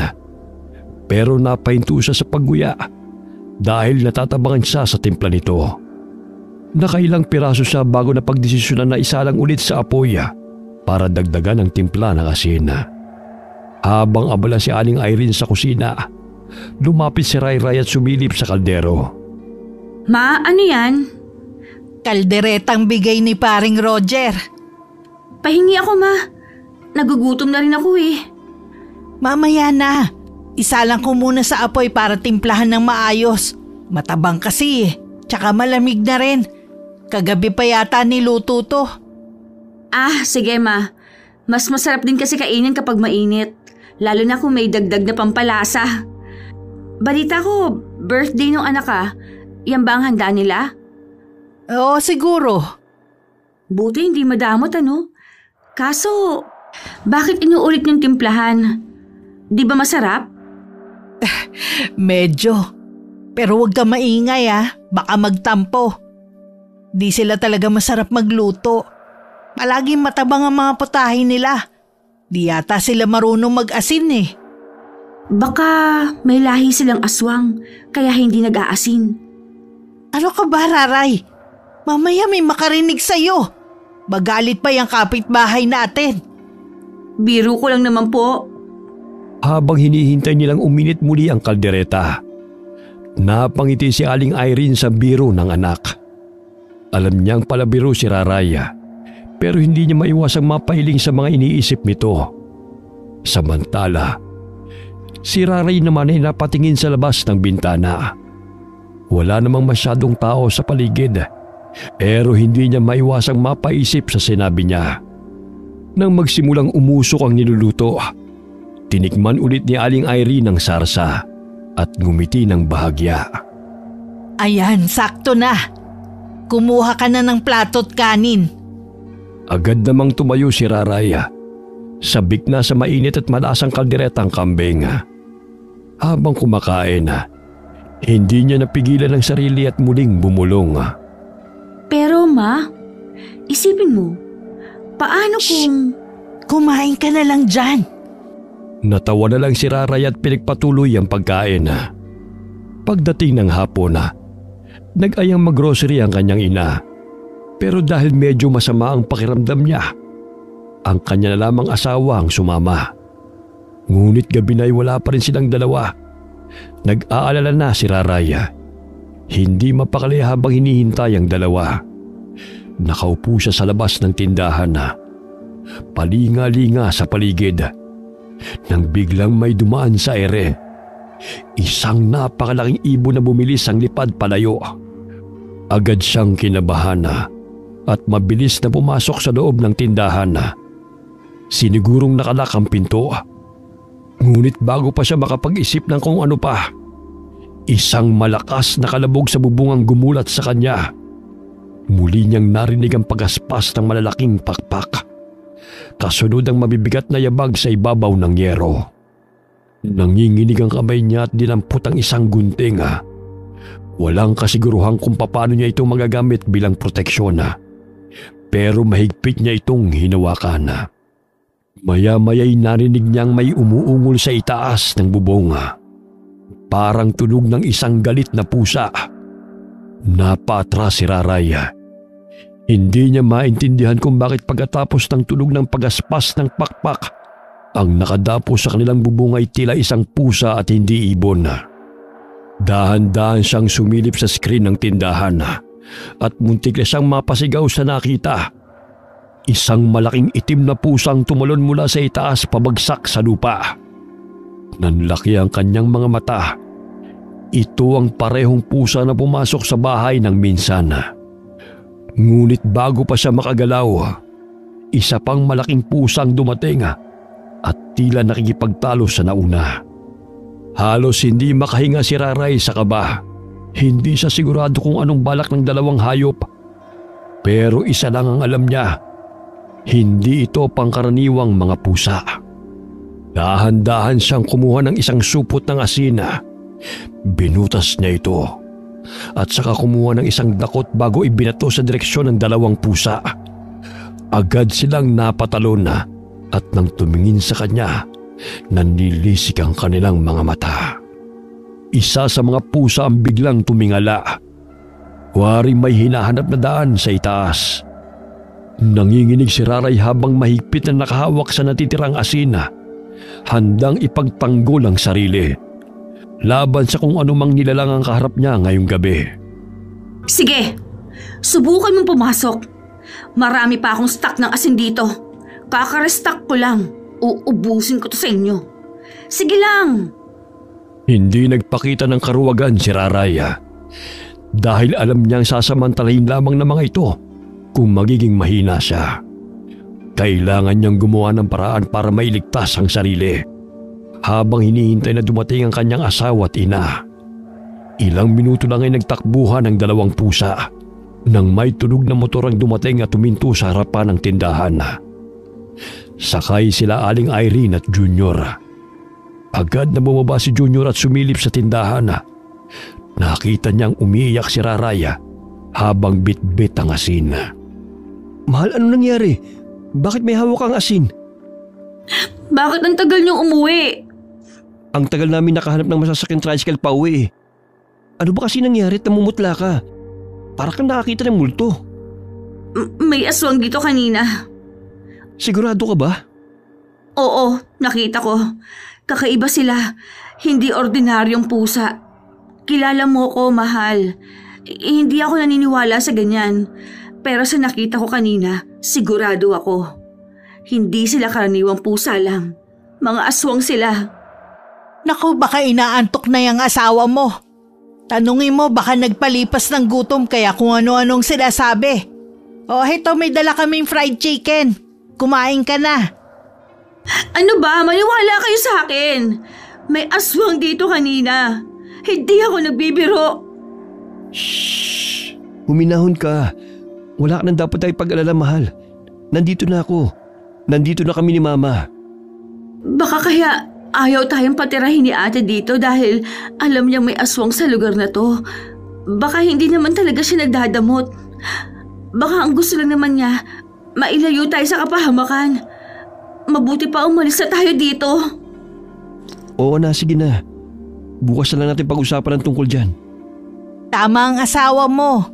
Pero napahinto siya sa pagguya dahil natatabangan siya sa timpla nito. Nakailang piraso siya bago na pagdesisyonan na isalang ulit sa apoy para dagdagan ang timpla ng asin. Habang abala si Aling Irene sa kusina, lumapit si Rayray at sumilip sa kaldero. Ma, ano yan? Kalderetang bigay ni paring Roger. Pahingi ako, Ma. Nagugutom na rin ako Mamaya na. Isa lang ko muna sa apoy para timplahan ng maayos. Matabang kasi tsaka malamig na rin. Kagabi pa yata niluto to. Sige Ma. Mas masarap din kasi kainin kapag mainit. Lalo na kung may dagdag na pampalasa. Balita ko, birthday ng anak Yan ba ang handa nila? Oo, siguro. Buti hindi madamot Kaso, bakit inuulit yung timplahan? Di ba masarap? Medyo. Pero huwag ka maingay baka magtampo. Di sila talaga masarap magluto. Palaging matabang ang mga putahe nila. Di yata sila marunong mag-asin Baka may lahi silang aswang, kaya hindi nag-aasin. Ano ka ba, Raray? Mamaya may makarinig sa'yo. Magalit pa yung kapitbahay natin. Biro ko lang naman po. Habang hinihintay nilang uminit muli ang kaldereta, napangiti si Aling Irene sa biro ng anak. Alam niyang palabiro si Raraya, pero hindi niya maiwasang mapahiling sa mga iniisip nito. Samantala, si Raray naman ay napatingin sa labas ng bintana. Wala namang masyadong tao sa paligid, pero hindi niya maiwasang mapaisip sa sinabi niya. Nang magsimulang umusok ang niluluto, tinikman ulit ni Aling Irene ang sarsa at ngumiti ng bahagya. Ayan, sakto na. Kumuha ka na ng plato't kanin. Agad namang tumayo si Raraya. Sabik na sa mainit at malasang kalderetang kambing. Habang kumakain, Hindi niya napigilan ang sarili at muling bumulong. Pero ma, isipin mo, paano kung... Kumain ka na lang dyan. Natawa na lang si Raray at pinagpatuloy ang pagkain. Pagdating ng hapon, nag-ayang mag-grocery ang kanyang ina. Pero dahil medyo masama ang pakiramdam niya, ang kanya na lamang asawa ang sumama. Ngunit gabi na ay wala pa rin silang dalawa. Nag-aalala na si Raray. Hindi mapakali habang hinihintay ang dalawa. Nakaupo siya sa labas ng tindahan, palinga-linga sa paligid. Nang biglang may dumaan sa ere, isang napakalaking ibon na bumilis ang lipad palayo. Agad siyang kinabahan at mabilis na pumasok sa loob ng tindahan. Sinigurong nakalak ang pinto. Ngunit bago pa siya makapag-isip ng kung ano pa, isang malakas na kalabog sa bubong ang gumulat sa kanya. Muli niyang narinig ang pagaspas ng malalaking pakpak. Kasunod ang mabibigat na yabag sa ibabaw ng yero. Nanginginig ang kamay niya at dinampot ang isang gunting. Walang kasiguruhan kung paano niya ito magagamit bilang proteksyon. Pero mahigpit niya itong hinawakan. Maya-maya'y narinig niyang may umuungol sa itaas ng bubong. Parang tunog ng isang galit na pusa. Napatras si Raray. Hindi niya maintindihan kung bakit pagkatapos ng tunog ng pagaspas ng pakpak, ang nakadapo sa kanilang bubong ay tila isang pusa at hindi ibon. Dahan-dahan siyang sumilip sa screen ng tindahan at muntik na siyang mapasigaw sa nakita. Isang malaking itim na pusang tumalon mula sa itaas pabagsak sa lupa. Nanlaki ang kanyang mga mata. Ito ang parehong pusa na pumasok sa bahay ng minsan. Ngunit bago pa siya makagalaw, isa pang malaking pusang dumating at tila nakikipagtalo sa nauna. Halos hindi makahinga si Raray sa kaba. Hindi siya sigurado kung anong balak ng dalawang hayop. Pero isa lang ang alam niya, hindi ito pangkaraniwang mga pusa. Dahan-dahan siyang kumuha ng isang supot ng asin. Binutas niya ito at saka kumuha ng isang dakot bago ibinato sa direksyon ng dalawang pusa. Agad silang napatalon at nang tumingin sa kanya, nanlilisik ang kanilang mga mata. Isa sa mga pusa ang biglang tumingala. Wari may hinahanap na daan sa itaas. Nanginginig si Raray habang mahigpit na nakahawak sa natitirang asin, handang ipagtanggol ang sarili laban sa kung anumang nilalang ang kaharap niya ngayong gabi. Sige, subukan mong pumasok. Marami pa akong stock ng asin dito. Kakarestock ko lang. Uubusin ko to sa inyo. Sige lang. Hindi nagpakita ng karuwagan si Raray dahil alam niyang sasamantalahin lamang ng mga ito kung magiging mahina siya. Kailangan niyang gumawa ng paraan para mailigtas ang sarili. Habang hinihintay na dumating ang kanyang asawa at ina, ilang minuto lang ay nagtakbuhan ang dalawang pusa nang may tunog na motor ang dumating at tuminto sa harapan ng tindahan. Sakay sila Aling Irene at Junior. Agad na bumaba si Junior at sumilip sa tindahan. Nakita niyang umiiyak si Raray habang bitbit ang asin. Mahal, ano nangyari? Bakit may hawak kang asin? Bakit ang tagal niyong umuwi? Ang tagal namin nakahanap ng masasakyan tricycle pa uwi. Ano ba kasi nangyari at namumutla ka? Para kang nakakita ng multo. May aswang dito kanina. Sigurado ka ba? Oo, nakita ko. Kakaiba sila. Hindi ordinaryong pusa. Kilala mo ko, mahal. Hindi ako naniniwala sa ganyan. Pero sa nakita ko kanina, sigurado ako. Hindi sila karaniwang pusa lang. Mga aswang sila. Naku, baka inaantok na yung asawa mo. Tanungin mo, baka nagpalipas ng gutom kaya kung ano-anong sinasabi. O heto, may dala kaming fried chicken. Kumain ka na. Ano ba? Maniwala kayo sa akin. May aswang dito kanina. Hindi ako nagbibiro. Shhh! Huminahon ka. Wala ka nang dapat ay pag-alala, mahal. Nandito na ako. Nandito na kami ni Mama. Baka kaya Ayaw tayong patirahin ni ate dito dahil alam niyang may aswang sa lugar na to. Baka hindi naman talaga siya nagdadamot. Baka ang gusto lang naman niya, mailayo tayo sa kapahamakan. Mabuti pa umalis na tayo dito. Oo na, sige na. Bukas na lang natin pag-usapan ng tungkol dyan. Tama ang asawa mo.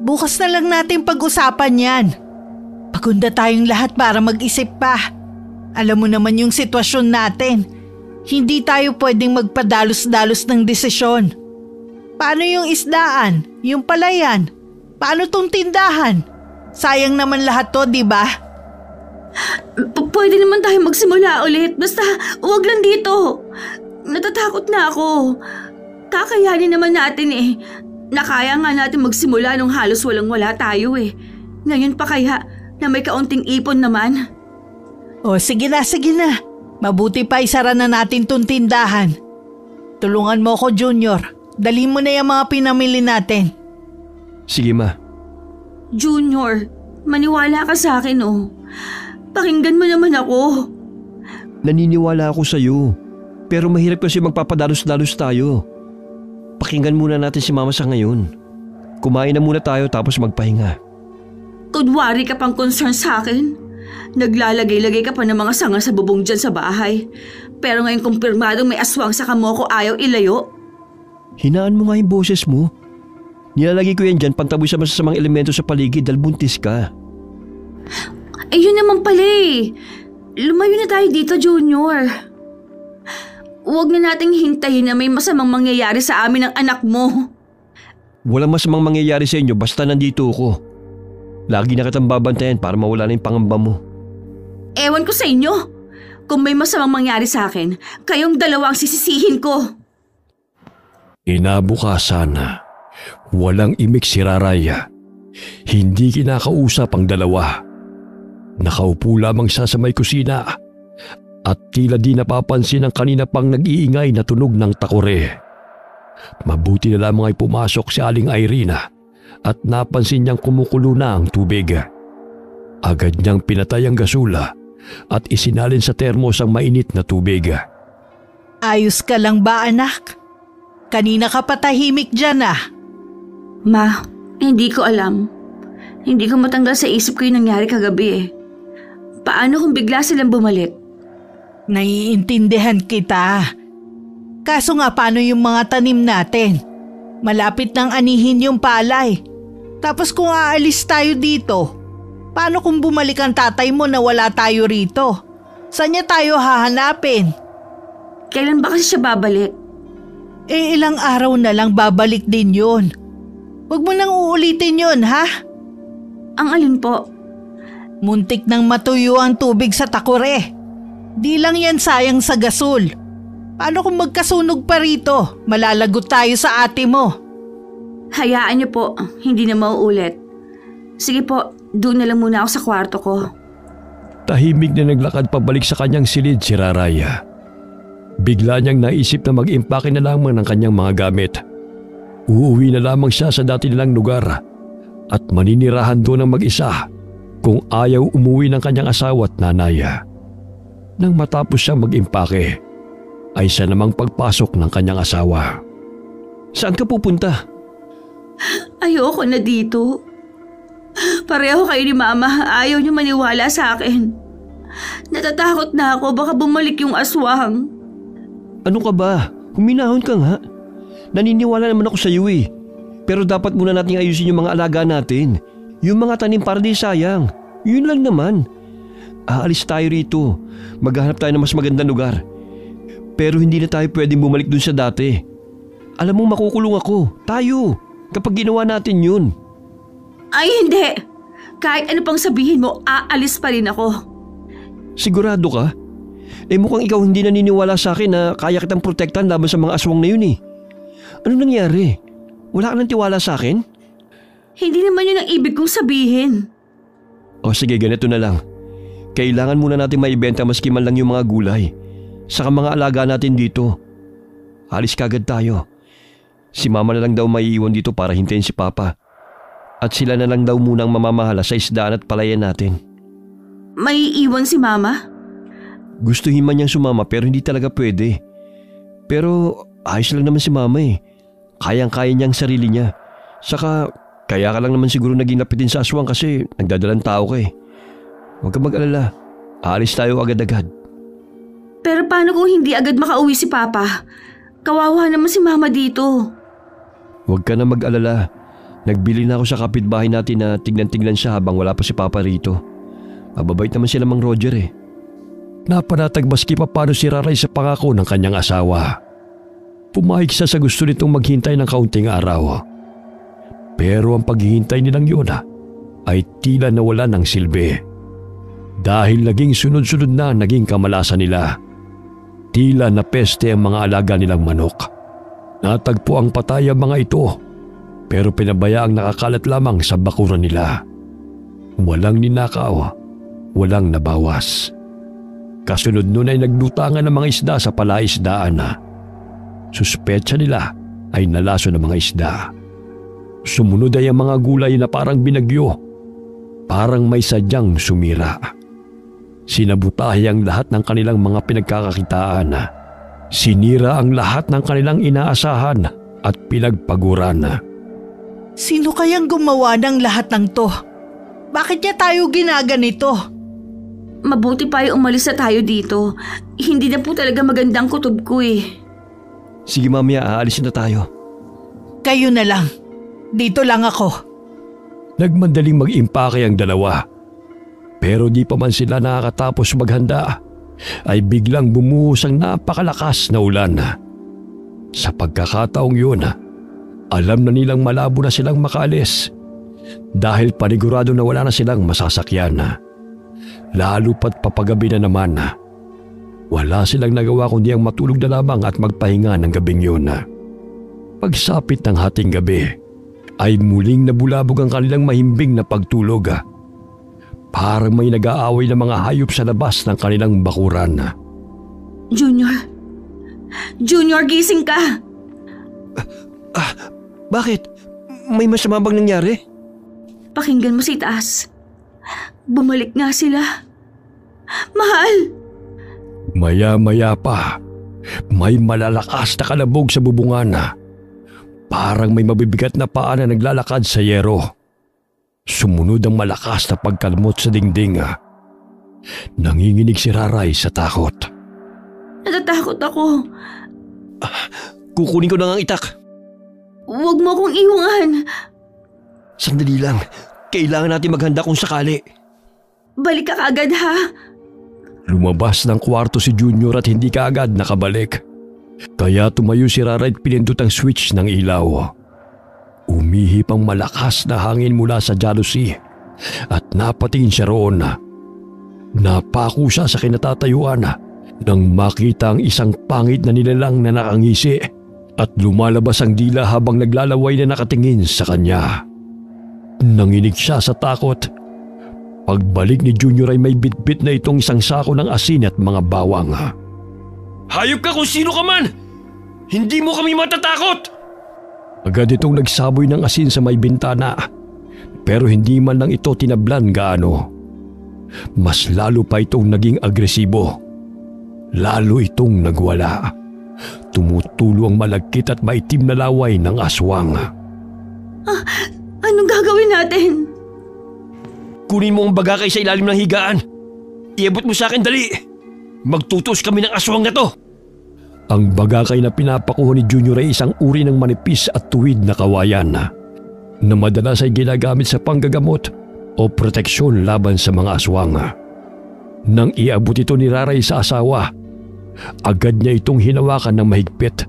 Bukas na lang natin pag-usapan yan. Pagunda tayong lahat para mag-isip pa. Alam mo naman yung sitwasyon natin. Hindi tayo pwedeng magpadalos-dalos ng desisyon. Paano yung isdaan? Yung palayan? Paano tong tindahan? Sayang naman lahat to, di ba? Pwede naman tayo magsimula ulit. Basta huwag lang dito. Natatakot na ako. Kakayanin naman natin eh. Nakaya nga natin magsimula nung halos walang-wala tayo eh. Ngayon pa kaya na may kaunting ipon naman. O sige na, sige na. Mabuti pa isara na natin tong tindahan. Tulungan mo ko, Junior. Dali mo na yung mga pinamili natin. Sige, Ma. Junior, maniwala ka sa akin oh. Pakinggan mo naman ako. Naniniwala ako sa'yo. Pero mahirap kasi magpapadalos-dalos tayo. Pakinggan muna natin si Mama sa ngayon. Kumain na muna tayo tapos magpahinga. Kunwari ka pang concern sa akin. Naglalagay-lagay ka pa ng mga sanga sa bubong dyan sa bahay. Pero ngayon kumpirmadong may aswang sa kamoko ayaw ilayo. Hinaan mo nga yung boses mo. Nilalagay ko yan dyan pantaboy sa masasamang elemento sa paligid dahil buntis ka. Ayun naman pala eh. Lumayo na tayo dito, Junior. Huwag na nating hintayin na may masamang mangyayari sa amin ng anak mo. Walang masamang mangyayari sa inyo basta nandito ako. Lagi na kitang babantayan para mawala na yung pangamba mo. Ewan ko sa inyo. Kung may masamang mangyari sa akin, kayong dalawa ang sisisihin ko. Inabukasan, walang imik si Raraya. Hindi kinakausap ang dalawa. Nakaupo lamang siya sa may kusina at tila di napapansin ang kanina pang nag-iingay na tunog ng takore. Mabuti na lamang ay pumasok si Aling Irina at napansin niyang kumukulo na ang tubig. Agad niyang pinatay ang gasula at isinalin sa termos ang mainit na tubig. Ayos ka lang ba, anak? Kanina ka patahimik dyan ah. Ma, hindi ko alam. Hindi ko matanggal sa isip ko yung nangyari kagabi eh. Paano kung bigla silang bumalik? Naiintindihan kita. Kaso nga paano yung mga tanim natin? Malapit nang anihin yung palay. Tapos kung aalis tayo dito, paano kung bumalik ang tatay mo na wala tayo rito? Saan niya tayo hahanapin? Kailan ba kasi siya babalik? Ilang araw na lang babalik din yun. Huwag mo nang uulitin yun, ha? Ang alin po? Muntik nang matuyo ang tubig sa takore. Di lang yan sayang sa gasol. Paano kung magkasunog pa rito? Malalagot tayo sa ate mo. Hayaan niyo po, hindi na mauulit. Sige po, doon na lang muna ako sa kwarto ko. Tahimik na naglakad pabalik sa kanyang silid si Raraya. Bigla niyang naisip na mag-impake na lamang ng kanyang mga gamit. Uuwi na lamang siya sa dati nilang lugar at maninirahan doon ng mag-isa kung ayaw umuwi ng kanyang asawa at nanay. Nang matapos siyang mag-impake, ay siya namang pagpasok ng kanyang asawa. Saan ka pupunta? Ayoko na dito. Pareho kayo ni Mama, ayaw niyo maniwala sa akin. Natatakot na ako, baka bumalik yung aswang. Ano ka ba? Huminahon ka nga. Naniniwala naman ako sa iyo eh. Pero dapat muna nating ayusin yung mga alaga natin. Yung mga tanim para di sayang. Yun lang naman. Aalis tayo rito. Maghanap tayo ng mas magandang lugar. Pero hindi na tayo pwedeng bumalik dun sa dati. Alam mo makukulong ako. Tayo. Kapag ginawa natin yun. Ay hindi. Kahit ano pang sabihin mo, aalis pa rin ako. Sigurado ka? Mukhang ikaw hindi naniniwala sa akin na kaya kitang protektahan laban sa mga aswang na yun eh. Ano nangyari? Wala ka nang tiwala sa akin? Hindi naman yun ang ibig kong sabihin. O sige, ganito na lang. Kailangan muna natin maibenta maski man lang yung mga gulay. Saka mga alaga natin dito. Alis kagad tayo. Si Mama na lang daw maiiwan dito para hintayin si Papa. At sila na lang daw munang mamamahala sa isdaan at palayan natin. May iwan si Mama? Gustuhin man niyang sumama pero hindi talaga pwede. Pero ayos lang naman si mama eh. Kayang-kaya niyang sarili niya. Saka kaya ka lang naman siguro naging lapitin sa aswang kasi nagdadalang tao ka eh. Huwag ka mag-alala. Aalis tayo agad-agad. Pero paano kung hindi agad makauwi si Papa? Kawawa naman si Mama dito. Huwag ka na mag-alala. Nagbili na ako sa kapitbahay natin na tignan-tignan siya habang wala pa si Papa rito. Mababait naman sila Mang Roger eh. Napanatag maski pa paano si Raray sa pangako ng kanyang asawa. Pumayag siya sa gusto nitong maghintay ng kaunting araw. Pero ang paghihintay nilang yun ay tila nawala ng silbi. Dahil naging sunod-sunod na naging kamalasan nila. Tila napeste ang mga alaga nilang manok. Natagpo ang patay ang mga ito, pero pinabayaang nakakalat lamang sa bakuran nila. Walang ninakaw, walang nabawas. Kasunod nun ay naglutangan ng mga isda sa palaisdaan. Suspetsa nila ay nalaso ng mga isda. Sumunod ay ang mga gulay na parang binagyo, parang may sadyang sumira. Sinabutahe ang lahat ng kanilang mga pinagkakakitaan. Sinira ang lahat ng kanilang inaasahan at pinagpaguran. Sino kayang gumawa ng lahat ng to? Bakit niya tayo ginaganito? Mabuti pa ay umalis na tayo dito. Hindi na po talaga magandang kutob ko eh. Sige mamaya, aalisin na tayo. Kayo na lang. Dito lang ako. Nagmandaling mag-impake ang dalawa. Pero di pa man sila nakakatapos maghanda, ay biglang bumuhos ang napakalakas na ulan. Sa pagkakataong yun, alam na nilang malabo na silang makaalis dahil panigurado na wala na silang masasakyan. Lalo pat papagabi na naman. Wala silang nagawa kundi ang matulog na lamang at magpahinga ng gabing yun. Pagsapit ng hating gabi, ay muling nabulabog ang kanilang mahimbing na pagtulog. Parang may nag-aaway na mga hayop sa labas ng kanilang bakuran. Junior! Junior, gising ka! Bakit? May masama bang nangyari? Pakinggan mo si Taas. Bumalik nga sila. Mahal! Maya-maya pa, may malalakas na kalabog sa bubungan. Parang may mabibigat na paa na naglalakad sa yero. Sumunod ang malakas na pagkalmot sa dingding. Nanginginig si Raray sa takot. Natatakot ako. Kukunin ko na ang itak. Huwag mo akong iwangan. Sandali lang. Kailangan natin maghanda kung sakali. Balik ka kaagad ha. Lumabas ng kwarto si Junior at hindi kaagad nakabalik. Kaya tumayo si Raray at pinindot ang switch ng ilaw. Umihip ang malakas na hangin mula sa jalousie at napatingin siya roon. Napako siya sa kinatatayuan nang makita ang isang pangit na nilalang na nakangisi at lumalabas ang dila habang naglalaway na nakatingin sa kanya. Nanginig siya sa takot. Pagbalik ni Junior ay may bitbit na itong isang sako ng asin at mga bawang. Hayop ka kung sino ka man! Hindi mo kami matatakot! Agad itong nagsaboy ng asin sa may bintana, pero hindi man lang ito tinablan gaano. Mas lalo pa itong naging agresibo. Lalo itong nagwala. Tumutulo ang malagkit at maitim na laway ng aswang. Anong gagawin natin? Kunin mo ang bagakay sa ilalim ng higaan. Iabot mo sa akin, dali! Magtutos kami ng aswang na to! Ang bagakay na pinapakuha ni Junior ay isang uri ng manipis at tuwid na kawayan na madalas ay ginagamit sa panggagamot o proteksyon laban sa mga aswang. Nang iabot ito ni Raray sa asawa, agad niya itong hinawakan ng mahigpit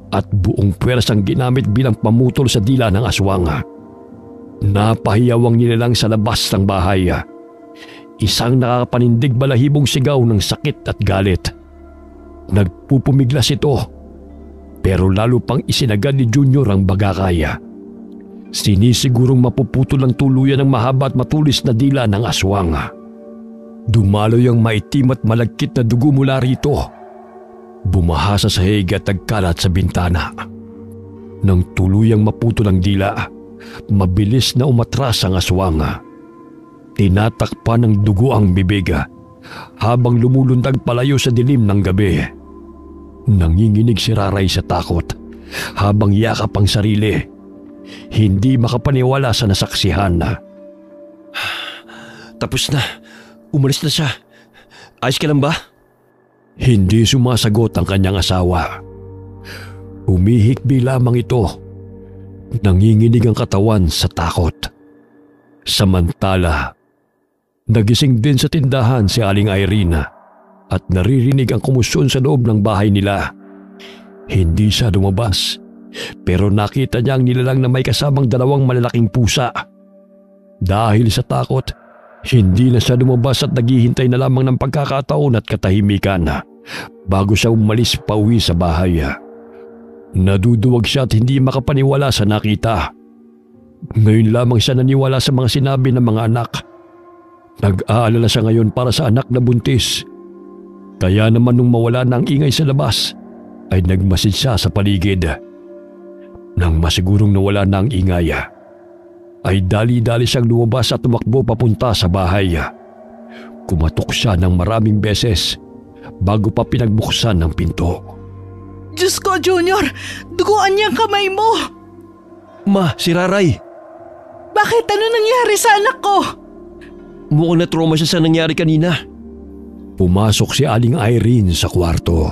at buong pwersang ginamit bilang pamutol sa dila ng aswang. Napahiyaw ang nilalang sa labas ng bahay. Isang nakakapanindig balahibong sigaw ng sakit at galit. Nagpupumiglas ito, pero lalo pang isinagad ni Junior ang bagakay. Sinisigurong mapuputol ang tuluyan ng mahaba at matulis na dila ng aswang. Dumaloy ang maitim at malagkit na dugo mula rito. Bumaha sa sahig at nagkalat sa bintana. Nang tuluyang maputol ang dila, mabilis na umatras ang aswang. Tinatakpan ng dugo ang bibig habang lumulundag palayo sa dilim ng gabi. Nanginginig si Raray sa takot habang yakap ang sarili. Hindi makapaniwala sa nasaksihan. Tapos na. Umalis na siya. Ayos ka lang ba? Hindi sumasagot ang kanyang asawa. Humihikbi lamang ito. Nanginginig ang katawan sa takot. Samantala, nagising din sa tindahan si Aling Irene at naririnig ang kumusyon sa loob ng bahay nila. Hindi siya lumabas, pero nakita niya ang nilalang na may kasamang 2 malalaking pusa. Dahil sa takot, hindi na siya lumabas at naghihintay na lamang ng pagkakataon at katahimikan bago siya umalis pauwi sa bahay. Naduduwag siya at hindi makapaniwala sa nakita. Ngayon lamang siya naniwala sa mga sinabi ng mga anak. Nag-aalala siya ngayon para sa anak na buntis. Kaya naman nung mawala na ang ingay sa labas, ay nagmasid siya sa paligid. Nang masigurong nawala na ang ingay, ay dali-dali siyang lumabas at tumakbo papunta sa bahay. Kumatok siya ng maraming beses bago pa pinagbuksan ng pinto. Diyos ko, Junior! Duguan niyang kamay mo! Ma, si Raray. Bakit? Ano nangyari sa anak ko? Mukhang na-trauma siya sa nangyari kanina. Pumasok si Aling Irene sa kwarto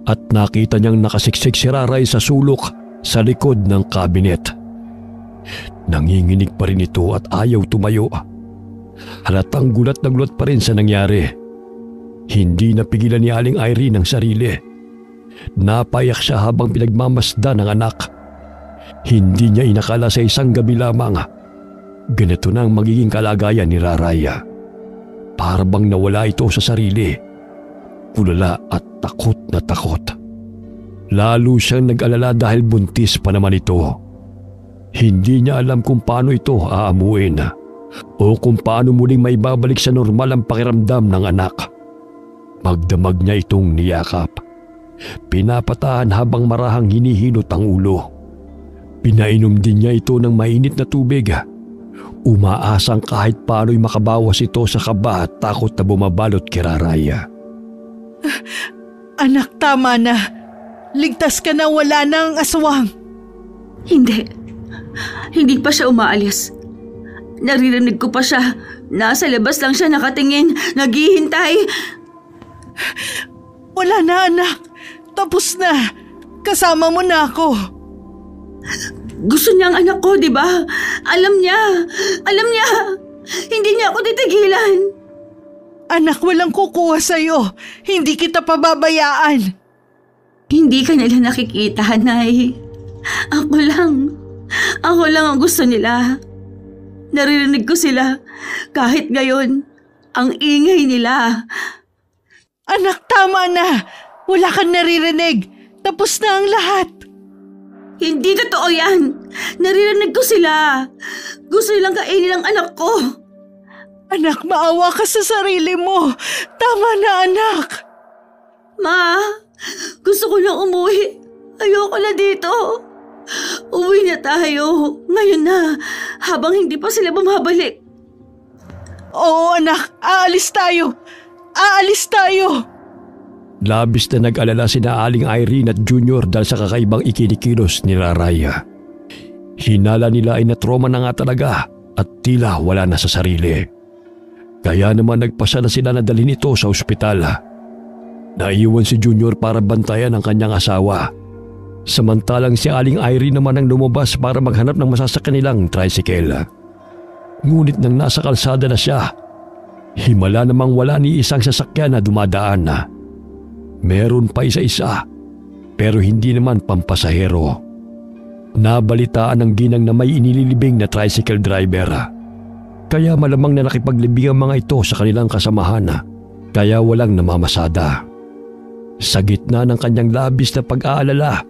at nakita niyang nakasiksik si Raray sa sulok sa likod ng kabinet. Nanginginig pa rin ito at ayaw tumayo. Halatang gulat na gulat pa rin sa nangyari. Hindi napigilan ni Aling Irene ang sarili. Napayak siya habang pinagmamasdan ng anak. Hindi niya inakala sa isang gabi lamang ganito na ang magiging kalagayan ni Raray. Para bang nawala ito sa sarili. Kulala at takot na takot. Lalo siyang nag-alala dahil buntis pa naman ito. Hindi niya alam kung paano ito aamuin o kung paano muling maibabalik sa normal ang pakiramdam ng anak. Magdamag niya itong niyakap. Pinapatahan habang marahang hinihilot ang ulo. Pinainom din niya ito ng mainit na tubig. Umaasang kahit paano'y makabawas ito sa kaba at takot na bumabalot kay Raray. Anak, tama na. Ligtas ka na, wala na ang aswang. Hindi. Hindi pa siya umaalis. Naririnig ko pa siya. Nasa labas lang siya nakatingin, naghihintay. Wala na, anak. Tapos na. Kasama mo na ako. Gusto niya ang anak ko, di ba? Alam niya. Alam niya. Hindi niya ako titigilan. Anak, walang kukuha sa'yo. Hindi kita pababayaan. Hindi ka nila nakikita, Nay. Ako lang. Ako lang ang gusto nila. Naririnig ko sila. Kahit ngayon, ang ingay nila. Anak, tama na. Wala kang naririnig. Tapos na ang lahat. Hindi totoo yan. Naririnig ko sila. Gusto nilang kainin ang anak ko. Anak, maawa ka sa sarili mo. Tama na, anak. Ma, gusto ko na umuwi. Ayoko na dito. Uwi na tayo. Ngayon na, habang hindi pa sila bumabalik. Oo, anak. Aalis tayo. Aalis tayo. Labis na nag-alala sina Aling Irene at Junior dahil sa kakaibang ikinikilos ni Raray. Hinala nila ay natroma na nga talaga at tila wala na sa sarili. Kaya naman nagpasya na sila na dalhin ito sa ospital. Naiwan si Junior para bantayan ang kanyang asawa. Samantalang si Aling Irene naman ang lumabas para maghanap ng masasakyan nilang tricycle. Ngunit nang nasa kalsada na siya, himala namang wala ni isang sasakyan na dumadaan. Meron pa isa-isa, pero hindi naman pampasahero. Nabalitaan ng ginang na may inililibing na tricycle driver. Kaya malamang na nakipaglibing ang mga ito sa kanilang kasamahan, kaya walang namamasada. Sa gitna ng kanyang labis na pag-aalala,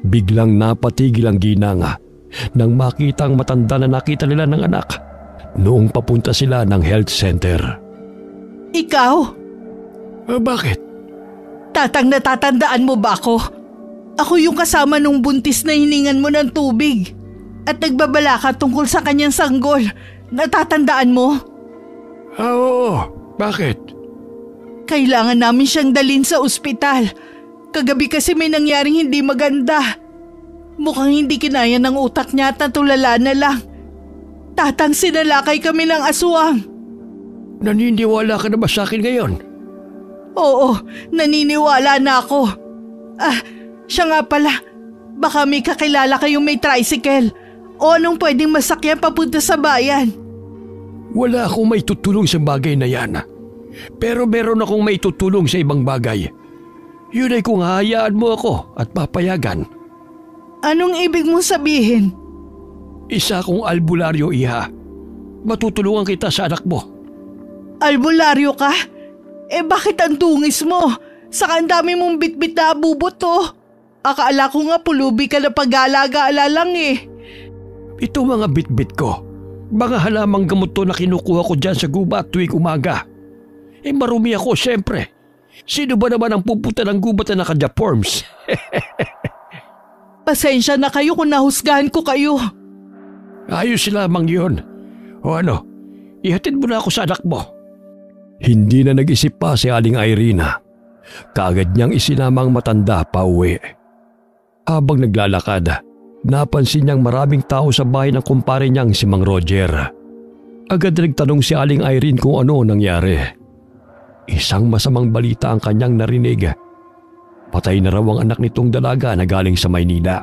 biglang napatigil ang ginang nang makita ang matanda na nakita nila ng anak noong papunta sila ng health center. Ikaw? Bakit? Tatang, natatandaan mo ba ako? Ako yung kasama nung buntis na hiningan mo ng tubig at nagbabala ka tungkol sa kanyang sanggol. Natatandaan mo? Oo. Bakit? Kailangan namin siyang dalhin sa ospital. Kagabi kasi may nangyaring hindi maganda. Mukhang hindi kinaya ng utak niya at natulala na lang. Tatang, sinalakay kami ng aswang. Naniniwala ka na ba sa akin ngayon? Oo, naniniwala na ako. Siya nga pala. Baka may kakilala kayong may tricycle o anong pwedeng masakyan papunta sa bayan. Wala akong may tutulong sa bagay na yan. Pero meron akong may tutulong sa ibang bagay. Yun ay kung hahayaan mo ako at papayagan. Anong ibig mong sabihin? Isa akong albularyo, iha. Matutulungan kita sa anak mo. Albularyo ka? Bakit ang dungis mo? Saka ang dami mong bitbit na abubot to. Akala ko nga pulubi ka na pag-alaga-ala lang eh. Ito mga bitbit ko. Mga halamang gamot to na kinukuha ko dyan sa gubat tuwing umaga. Marumi ako siyempre. Sino ba naman ang pupunta ng gubat na naka-deforms? Pasensya na kayo kung nahusgahan ko kayo. Ayos lamang yun. O ano, ihatid mo na ako sa anak mo. Hindi na nag-isip pa si Aling Irina. Kaagad niyang isinamang matanda pa uwi. Habang naglalakad, napansin niyang maraming tao sa bahay ng kumpare niyang si Mang Roger. Agad nagtanong si Aling Irene kung ano nangyari. Isang masamang balita ang kanyang narinig. Patay na raw ang anak nitong dalaga na galing sa Maynila.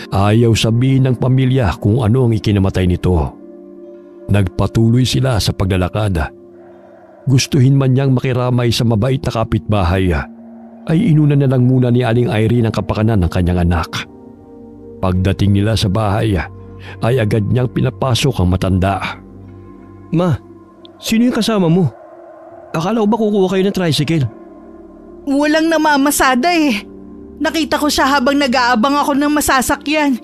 Ayaw sabihin ng pamilya kung ano ang ikinamatay nito. Nagpatuloy sila sa paglalakad. Gustuhin man niyang makiramay sa mabait na kapitbahay, ay inuna na lang muna ni Aling Irene ang kapakanan ng kanyang anak. Pagdating nila sa bahay, ay agad niyang pinapasok ang matanda. Ma, sino yung kasama mo? Akala ko ba kukuha kayo ng tricycle? Walang namamasada eh. Nakita ko siya habang nag-aabang ako ng masasakyan.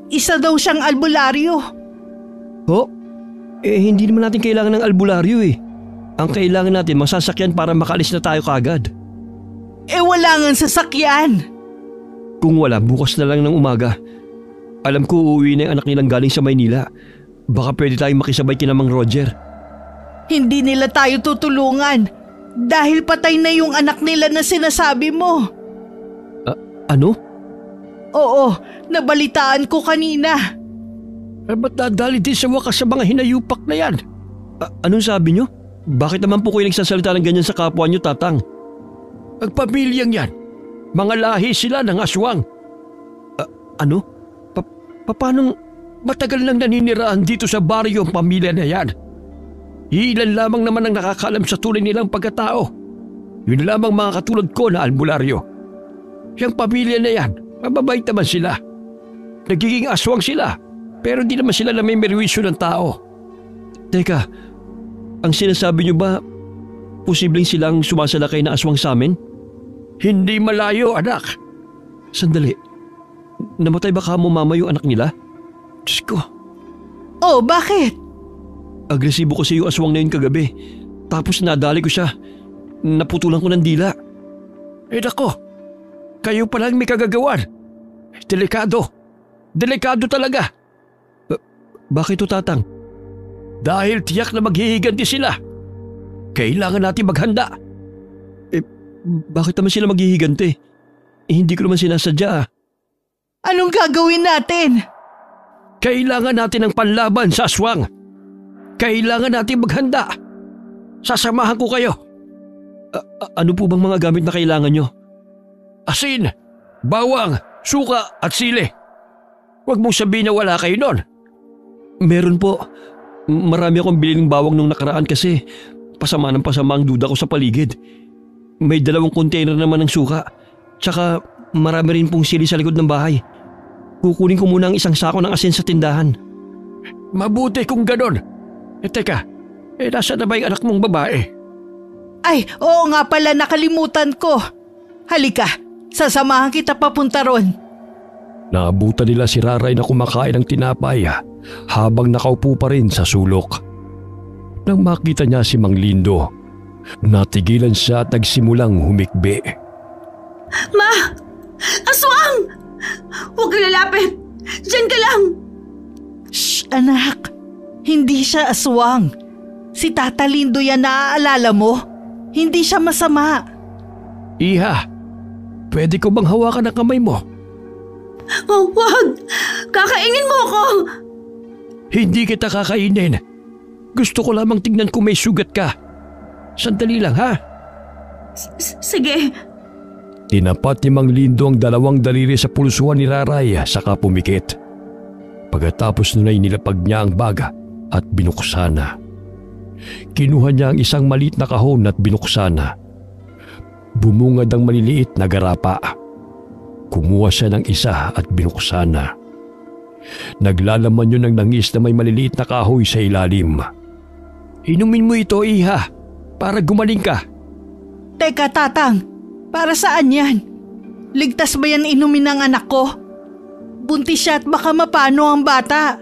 Isa daw siyang albularyo. Ho? Hindi naman natin kailangan ng albularyo eh. Ang kailangan natin masasakyan para makalis na tayo kaagad. Wala ngang sasakyan. Kung wala, bukas na lang ng umaga. Alam ko uuwi na yung anak nilang galing sa Maynila. Baka pwede tayong makisabay kina Mang Roger. Hindi nila tayo tutulungan. Dahil patay na yung anak nila na sinasabi mo. Ano? Oo, nabalitaan ko kanina. Ba't dadali din sa wakas sa mga hinayupak na yan? Anong sabi nyo? Bakit naman po kayo nagsasalita ng ganyan sa kapwa nyo, Tatang? Ang pamilyang yan, mga lahi sila ng aswang. Ano? Paano matagal nang naniniraan dito sa baryo ang pamilya na yan? Ilan lamang naman ang nakakaalam sa tunay nilang pagkatao. Yun lamang mga katulad ko na albularyo. Yang pamilya na yan, mababait naman sila. Nagiging aswang sila, pero di naman sila na may merwisyo ng tao. Teka, ang sinasabi niyo ba, posibleng silang sumasalakay na aswang sa amin? Hindi malayo, anak. Sandali, namatay ba ka mo mama yung anak nila? Diyos ko. Oh, bakit? Agresibo kasi yung aswang na yun kagabi. Tapos nadali ko siya. Naputulan ko ng dila. Nako, kayo palang may kagagawan. Delikado. Delikado talaga. Bakit to, Tatang? Dahil tiyak na maghihiganti sila. Kailangan natin maghanda. Bakit naman sila maghihiganti? Hindi ko naman sinasadya. Anong gagawin natin? Kailangan natin ng panlaban sa aswang. Kailangan natin maghanda. Sasamahan ko kayo. Ano po bang mga gamit na kailangan nyo? Asin, bawang, suka at sili. Huwag mong sabihin na wala kayo nun. Meron po. Marami akong bilhin ng bawang nung nakaraan kasi pasama ng pasama ang duda ko sa paligid. May 2 container naman ng suka. Tsaka marami rin pong sili sa likod ng bahay. Kukunin ko muna ang 1 sako ng asin sa tindahan. Mabuti kung ganon. Teka, nasaan na ba yung anak mong babae? Ay, oo nga pala, nakalimutan ko. Halika, sasamahan kita papunta ron. Naabutan nila si Raray na kumakain ng tinapay habang nakaupo pa rin sa sulok. Nang makita niya si Mang Lindo, natigilan siya at nagsimulang humikbi. Ma! Aswang! Huwag ka lalapit! Diyan ka lang! Shh, anak. Hindi siya aswang. Si Tata Lindo yan, naaalala mo? Hindi siya masama. Iha, pwede ko bang hawakan ang kamay mo? Oh, wag! Kakainin mo ako! Hindi kita kakainin. Gusto ko lamang tingnan kung may sugat ka. Sandali lang ha. Sige. Tinapat ni Mang Lindo ang dalawang daliri sa pulsuhan ni Raray saka pumikit. Pagkatapos nun ay nilapag niya ang baga at binuksan na. Kinuha niya ang isang maliit na kahon at binuksan na. Bumungad ang maliliit na garapa. Kumuha siya ng isa at binuksan na. Naglalaman yun ng langis na may maliliit na kahoy sa ilalim. Inumin mo ito, Iha, para gumaling ka. Teka, Tatang. Para saan yan? Ligtas ba yan inumin ng anak ko? Buntis siya at baka mapano ang bata.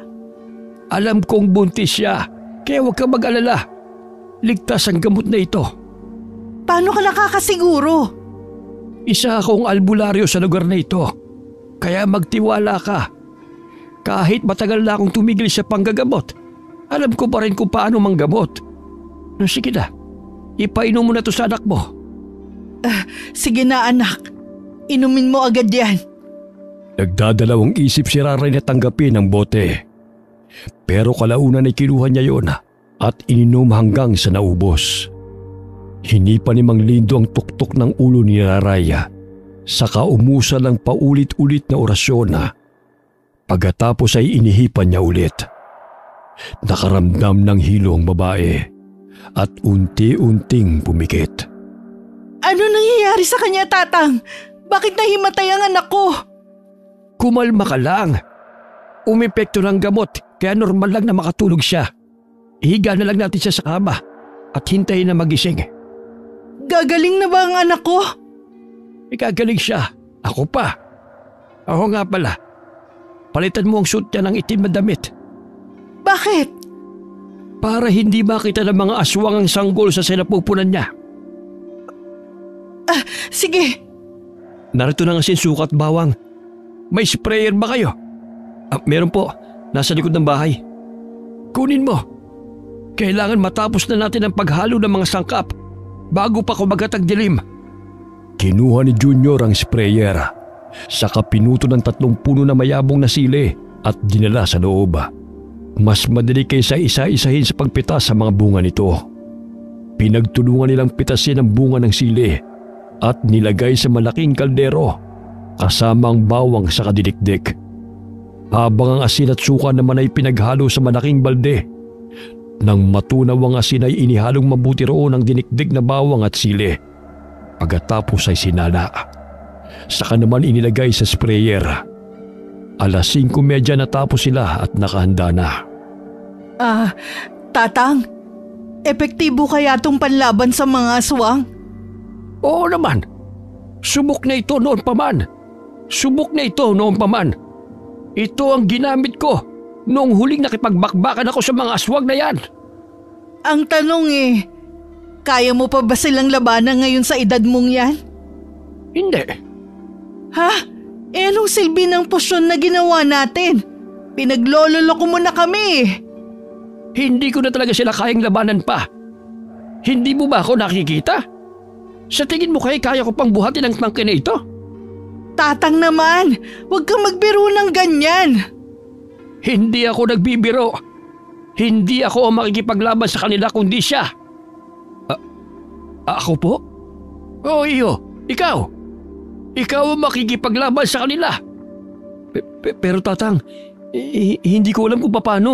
Alam kong buntis siya, kaya huwag ka mag-alala. Ligtas ang gamot na ito. Paano ka nakakasiguro? Isa akong albularyo sa lugar na ito, kaya magtiwala ka. Kahit matagal na akong tumigil sa panggagamot, alam ko pa rin kung paano manggamot. No, sige na, ipainom mo na to sa anak mo. Sige na anak, inumin mo agad yan. Nagdadalawang isip si Raray na tanggapin ang bote. Pero kalaunan ay kinuha niya yon at ininom hanggang sa naubos. Hinipa ni Mang Lindo ang tuktok ng ulo ni Raray, saka umusal ng paulit-ulit na orasyon. Pagkatapos ay inihipan niya ulit. Nakaramdam ng hilo ang babae at unti-unting pumikit. Ano nangyayari sa kanya, Tatang? Bakit nahimatay ang anak ko? Kumalma ka lang. Umepekto ng gamot kaya normal lang na makatulog siya. Ihiga na lang natin siya sa kama at hintayin na magising. Gagaling na ba ang anak ko? Gagaling siya. Ako pa. Ako nga pala. Palitan mo ang suit niya ng itim na damit. Bakit? Para hindi makita ng mga aswang ang sanggol sa sinapupunan niya. Sige. Narito na nga sinsukat bawang. May sprayer ba kayo? Meron po. Nasa likod ng bahay. Kunin mo. Kailangan matapos na natin ang paghalo ng mga sangkap bago pa kumagat ang dilim. Kinuha ni Junior ang sprayer. Saka pinuto ng 3 puno na mayabong na sili at dinala sa loob. Mas madali kaysa isa-isahin sa pagpitas sa mga bunga nito. Pinagtulungan nilang pitasin ang bunga ng sili at nilagay sa malaking kaldero kasama ang bawang sa kadilikdik. Habang ang asin at suka naman ay pinaghalo sa malaking balde. Nang matunaw ang asin ay inihalong mabuti roon ang dinikdik na bawang at sili. Pagkatapos ay sinala. Saka naman inilagay sa sprayer. 5:30 natapos sila at nakahanda na. Tatang, epektibo kaya itong panlaban sa mga aswang? Oo naman. Subok na ito noon pa man. Ito ang ginamit ko noong huling nakipagbakbakan ako sa mga aswang na yan. Ang tanong kaya mo pa ba silang labanan ngayon sa edad mong yan? Hindi. Ha? Anong silbi ng posyon na ginawa natin? Pinaglololoko mo na kami. Hindi ko na talaga sila kayang labanan pa. Hindi mo ba ako nakikita? Sa tingin mo kaya ko pang buhatin ang tangke na ito? Tatang naman, huwag kang magbiro ng ganyan. Hindi ako nagbibiro. Hindi ako ang makikipaglaban sa kanila kundi siya. Ako po? Oo, iyo. Ikaw. Ikaw ang makikipaglaban sa kanila. Pero Tatang, hindi ko alam kung paano.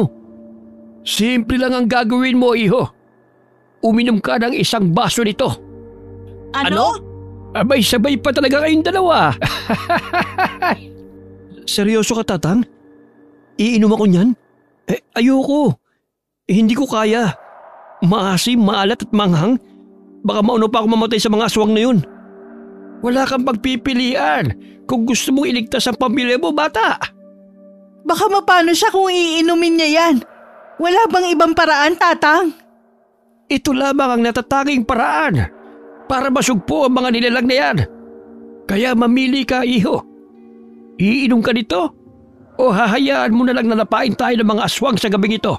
Simple lang ang gagawin mo, iho. Uminom ka ng 1 baso nito. Ano? Abay, sabay pa talaga kayong dalawa. Seryoso ka, Tatang? Iinom ako niyan? Ayoko. Hindi ko kaya. Maasim, maalat at manghang. Baka mauna pa ako mamatay sa mga aswang na yun. Wala kang pagpipilian kung gusto mong iligtas ang pamilya mo, bata. Baka mapano siya kung iinumin niya yan. Wala bang ibang paraan, Tatang? Ito lamang ang natatanging paraan para masugpo ang mga nilalang na yan. Kaya mamili ka, iho. Iinom ka nito o hahayaan mo na lang na napain tayo ng mga aswang sa gabing ito?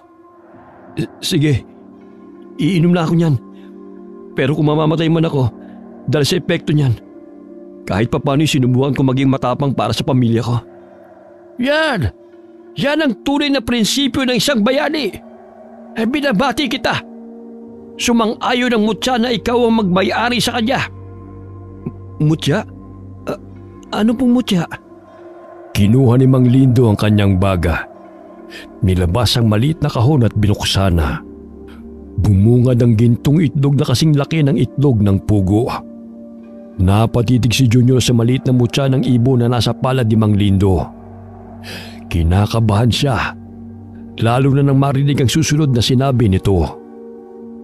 Sige, iinom na ako niyan. Pero kung mamamatay man ako dahil sa epekto niyan, kahit papano'y sinubukan ko maging matapang para sa pamilya ko. Yan! Yan ang tunay na prinsipyo ng isang bayani. Binabati kita. Sumang-ayon ng mutya na ikaw ang magmay-ari sa kanya. Mutya? Ano pong mutya? Kinuha ni Mang Lindo ang kanyang baga. Nilabas ang maliit na kahon at binuksan na. Bumungad ang gintong itlog na kasing laki ng itlog ng pugo. Napatitig si Junior sa maliit na mutya ng ibon na nasa palad ni Mang Lindo. Kinakabahan siya, lalo na nang marinig ang susunod na sinabi nito.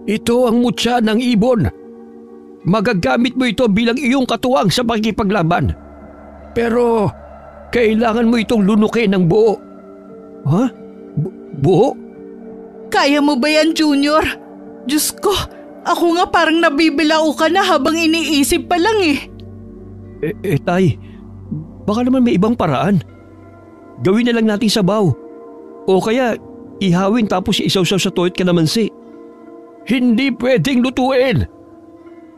Ito ang mutya ng ibon. Magagamit mo ito bilang iyong katuwang sa pakikipaglaban. Pero kailangan mo itong lunukin ng buo. Ha? Buo? Kaya mo ba yan, Junior? Diyos ko, ako nga parang nabibilao ka na habang iniisip pa lang eh. Tay, baka naman may ibang paraan. Gawin na lang nating sabaw. O kaya ihawin tapos isawsaw sa toit kalamansi. Hindi pwedeng lutuin.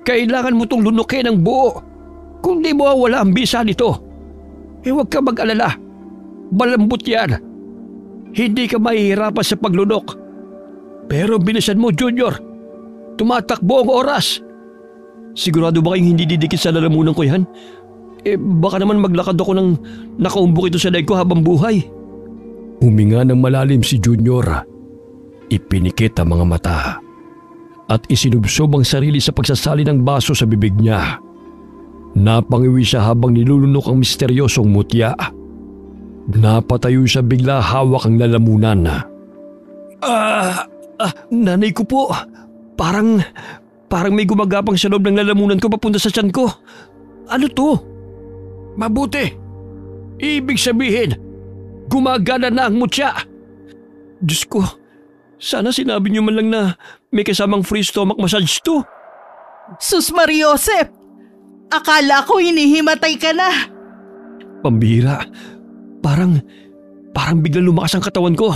Kailangan mo itong lunukin ng buo. Kung di mo wala ang bisa nito, huwag ka mag-alala. Malambot yan. Hindi ka mahihirapan sa paglunok. Pero bilisan mo, Junior. Tumatakbo ang oras. Sigurado ba kayong hindi didikit sa lalamunan ko yan? Baka naman maglakad ako ng nakaumbok ito sa daig ko habang buhay. Huminga ng malalim si Junior. Ipinikit ang mga mata at isinubsob ang sarili sa pagsasali ng baso sa bibig niya. Napangiwi siya habang nilulunok ang misteryosong mutya. Napatayo siya bigla hawak ang lalamunan. Nanay ko po. Parang may gumagapang sa loob ng lalamunan ko papunta sa tiyan ko. Ano to? Mabuti. Ibig sabihin, gumagana na ang mutya. Diyos ko, sana sinabi niyo man lang na may kasamang free stomach massage to. Sus Mariosep! Akala ko hinihimatay ka na. Pambihira. Parang biglang lumakas ang katawan ko.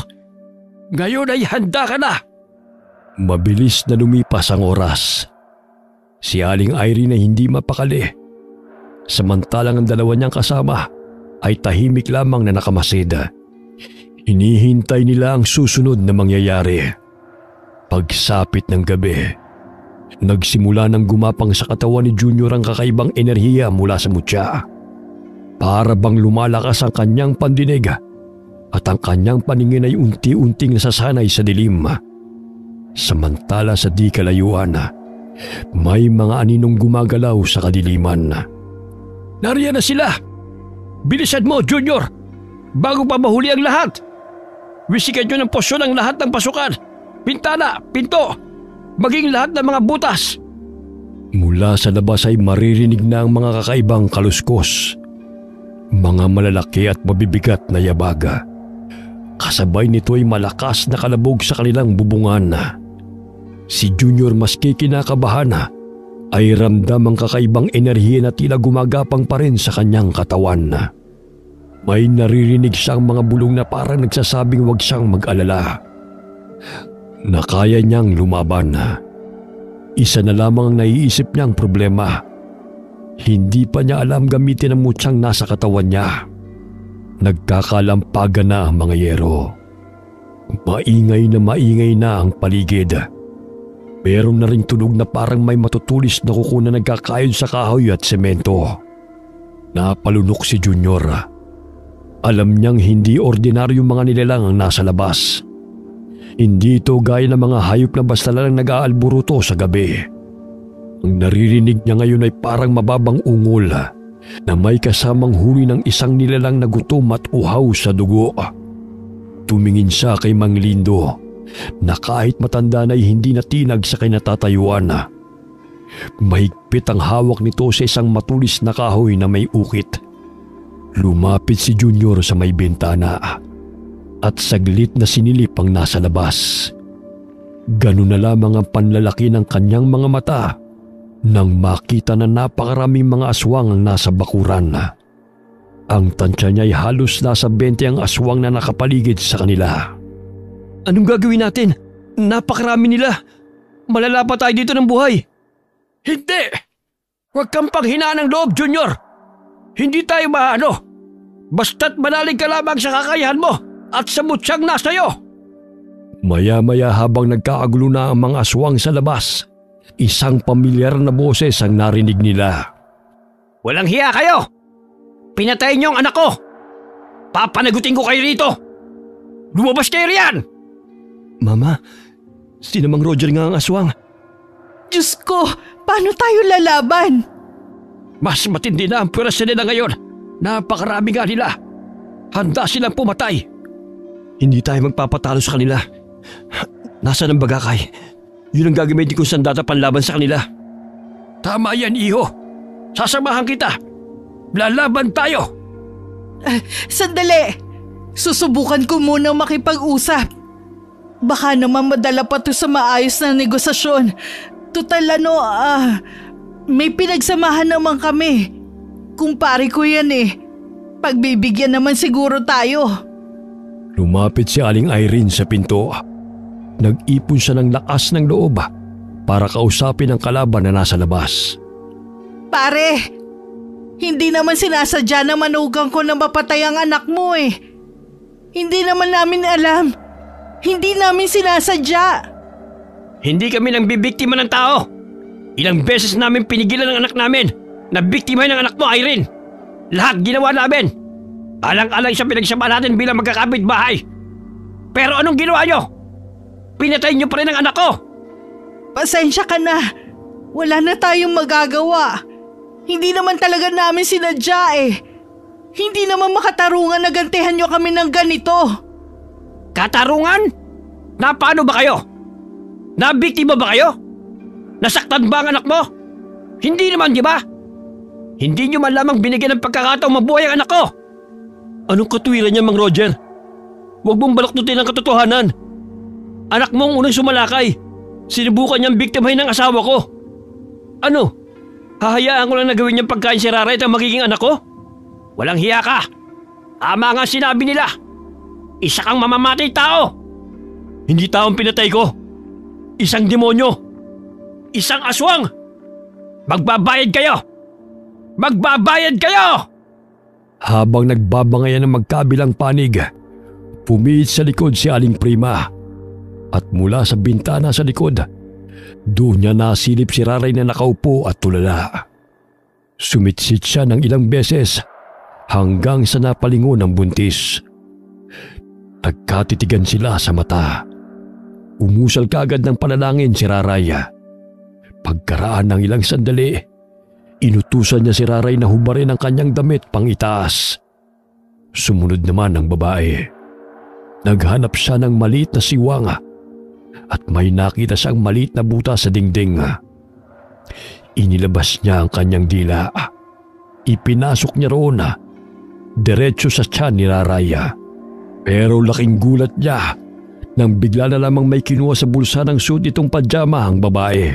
Ngayon ay handa ka na. Mabilis na lumipas ang oras. Si Aling Irene ay hindi mapakali. Samantalang ang dalawa niyang kasama ay tahimik lamang na nakamasid. Hinihintay nila ang susunod na mangyayari. Pagsapit ng gabi, nagsimula ng gumapang sa katawan ni Junior ang kakaibang enerhiya mula sa mutya. Para bang lumalakas ang kanyang pandinig at ang kanyang paningin ay unti-unting nasasanay sa dilim. Samantala sa di kalayuan, may mga aninong gumagalaw sa kadiliman. Nariyan na sila! Bilisan mo, Junior! Bago pa mahuli ang lahat! Wisikan nyo ng posyon ang lahat ng pasukan! Pintana, pinto, maging lahat ng mga butas! Mula sa labas ay maririnig na ang mga kakaibang kaluskos. Mga malalaki at mabibigat na yabaga. Kasabay nito ay malakas na kalabog sa kanilang bubungan. Si Junior maski kinakabahan ay ramdam ang kakaibang enerhiya na tila gumagapang pa rin sa kanyang katawan. May naririnig siyang mga bulong na parang nagsasabing huwag siyang mag-alala. Na kaya niyang lumaban. Isa na lamang ang naiisip niyang problema. Hindi pa niya alam gamitin ang mutyang nasa katawan niya. Nagkakalampagan na ang mga yero. Maingay na ang paligid. Meron na ring tunog na parang may matutulis na kuko na nagkakayod sa kahoy at semento. Napalunok si Junior. Alam niyang hindi ordinaryong mga nilalang ang nasa labas. Hindi ito gaya ng mga hayop na basta lang nag-aalburuto sa gabi. Ang naririnig niya ngayon ay parang mababang ungol na may kasamang huni ng isang nilalang na gutom at uhaw sa dugo. Tumingin siya kay Mang Lindo na kahit matanda na ay hindi natinag sa kinatatayuan. Mahigpit ang hawak nito sa isang matulis na kahoy na may ukit. Lumapit si Junior sa may bintana at saglit na sinilip ang nasa labas. Ganun na lamang ang panlalaki ng kanyang mga mata nang makita na napakaraming mga aswang ang nasa bakuran. Ang tansya niya ay halos nasa 20 ang aswang na nakapaligid sa kanila. Anong gagawin natin? Napakarami nila. Malala pa tayo dito ng buhay. Hindi! Huwag kang panghinaan ng loob, Junior! Hindi tayo maano. Basta't manalig ka lamang sa kakayahan mo at sa mutsang nasa'yo. Maya-maya habang nagkakagulo na ang mga aswang sa labas, isang pamilyar na boses ang narinig nila. Walang hiya kayo! Pinatayin niyo ang anak ko! Papanagutin ko kayo rito! Lumabas kayo riyan! Mama, si Mang Roger nga ang aswang. Diyos ko, paano tayo lalaban? Mas matindi na ang pwersa nila ngayon. Napakarami nga nila. Handa silang pumatay. Hindi tayo magpapatalo sa kanila. Nasaan ang bagakay? Yun ang gagamitin ko sandata panlaban sa kanila. Tama yan, iho. Sasamahan kita. Lalaban tayo. Sandali! Susubukan ko muna makipag-usap. Baka naman madala pa to sa maayos na negosasyon. Tutal may pinagsamahan naman kami. Kumpare ko yan eh. Pagbibigyan naman siguro tayo. Lumapit si Aling Irene sa pinto. Nag-ipon siya ng lakas ng loob para kausapin ang kalaban na nasa labas. Pare, hindi naman sinasadya na manugang ko na mapatay ang anak mo eh. Hindi naman namin alam. Hindi namin sinasadya. Hindi kami nang bibiktima ng tao. Ilang beses namin pinigilan ang anak namin na biktima ng anak mo, Irene. Lahat ginawa namin. Alang-alang sa pinagsama natin bilang magkakapit-bahay. Pero anong ginawa nyo? Pinatay nyo pa rin ang anak ko. Pasensya ka na. Wala na tayong magagawa. Hindi naman talaga namin sinadya eh. Hindi naman makatarungan na gantihan nyo kami ng ganito. Katarungan? Na paano ba kayo? Nabiktima ba kayo? Nasaktan ba ang anak mo? Hindi naman, di ba? Hindi nyo man lamang binigyan ng pagkakataong mabuhay ang anak ko. Anong katuwiran niya, Mang Roger? Huwag mong balaktutin ang katotohanan. Anak mo ang unang sumalakay. Sinubukan niyang biktimahin ng asawa ko. Ano? Hahayaan ko lang na gawin niyang pagkain si Raray at ang magiging anak ko? Walang hiya ka. Tama nga sinabi nila. Isa kang mamamatay tao. Hindi taong pinatay ko. Isang demonyo. Isang aswang. Magbabayad kayo. Magbabayad kayo! Habang nagbabangayan ng magkabilang panig, pumihit sa likod si Aling Prima. At mula sa bintana sa likod, doon niya nasilip si Raray na nakaupo at tulala. Sumitsit siya ng ilang beses hanggang sa napalingon ang buntis. Nagkatitigan sila sa mata. Umusal kaagad ng panalangin si Raray. Pagkaraan ng ilang sandali, inutusan niya si Raray na hubarin ang kanyang damit pang itaas. Sumunod naman ang babae. Naghanap siya ng maliit na siwang at may nakita siyang maliit na buta sa dingding. Inilabas niya ang kanyang dila. Ipinasok niya roon diretso sa tiyan ni Raray. Pero laking gulat niya nang bigla na lamang may kinuha sa bulsa ng suit itong pajama ang babae.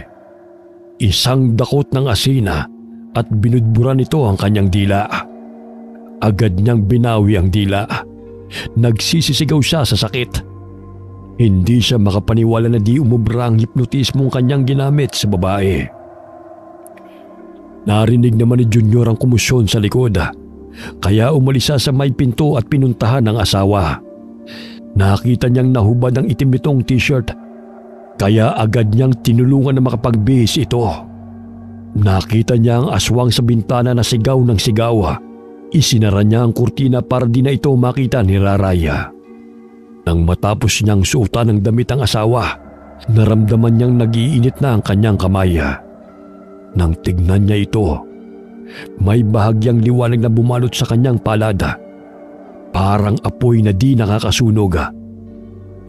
Isang dakot ng asina at binudbura nito ang kanyang dila. Agad niyang binawi ang dila. Nagsisisigaw siya sa sakit. Hindi siya makapaniwala na di umubra ang hipnotismong kanyang ginamit sa babae. Narinig naman ni Junior ang kumusyon sa likod. Kaya umalis siya sa may pinto at pinuntahan ang asawa. Nakita niyang nahubad ang itim nitong t-shirt. Kaya agad niyang tinulungan na makapagbihis ito. Nakita niya ang aswang sa bintana na sigaw ng sigaw. Isinara niya ang kurtina para di na ito makita ni Raray. Nang matapos niyang suotan ng damit ang asawa, naramdaman niyang nag-iinit na ang kanyang kamay. Nang tignan niya ito, may bahagyang liwanag na bumalot sa kanyang palada. Parang apoy na di nakakasunog.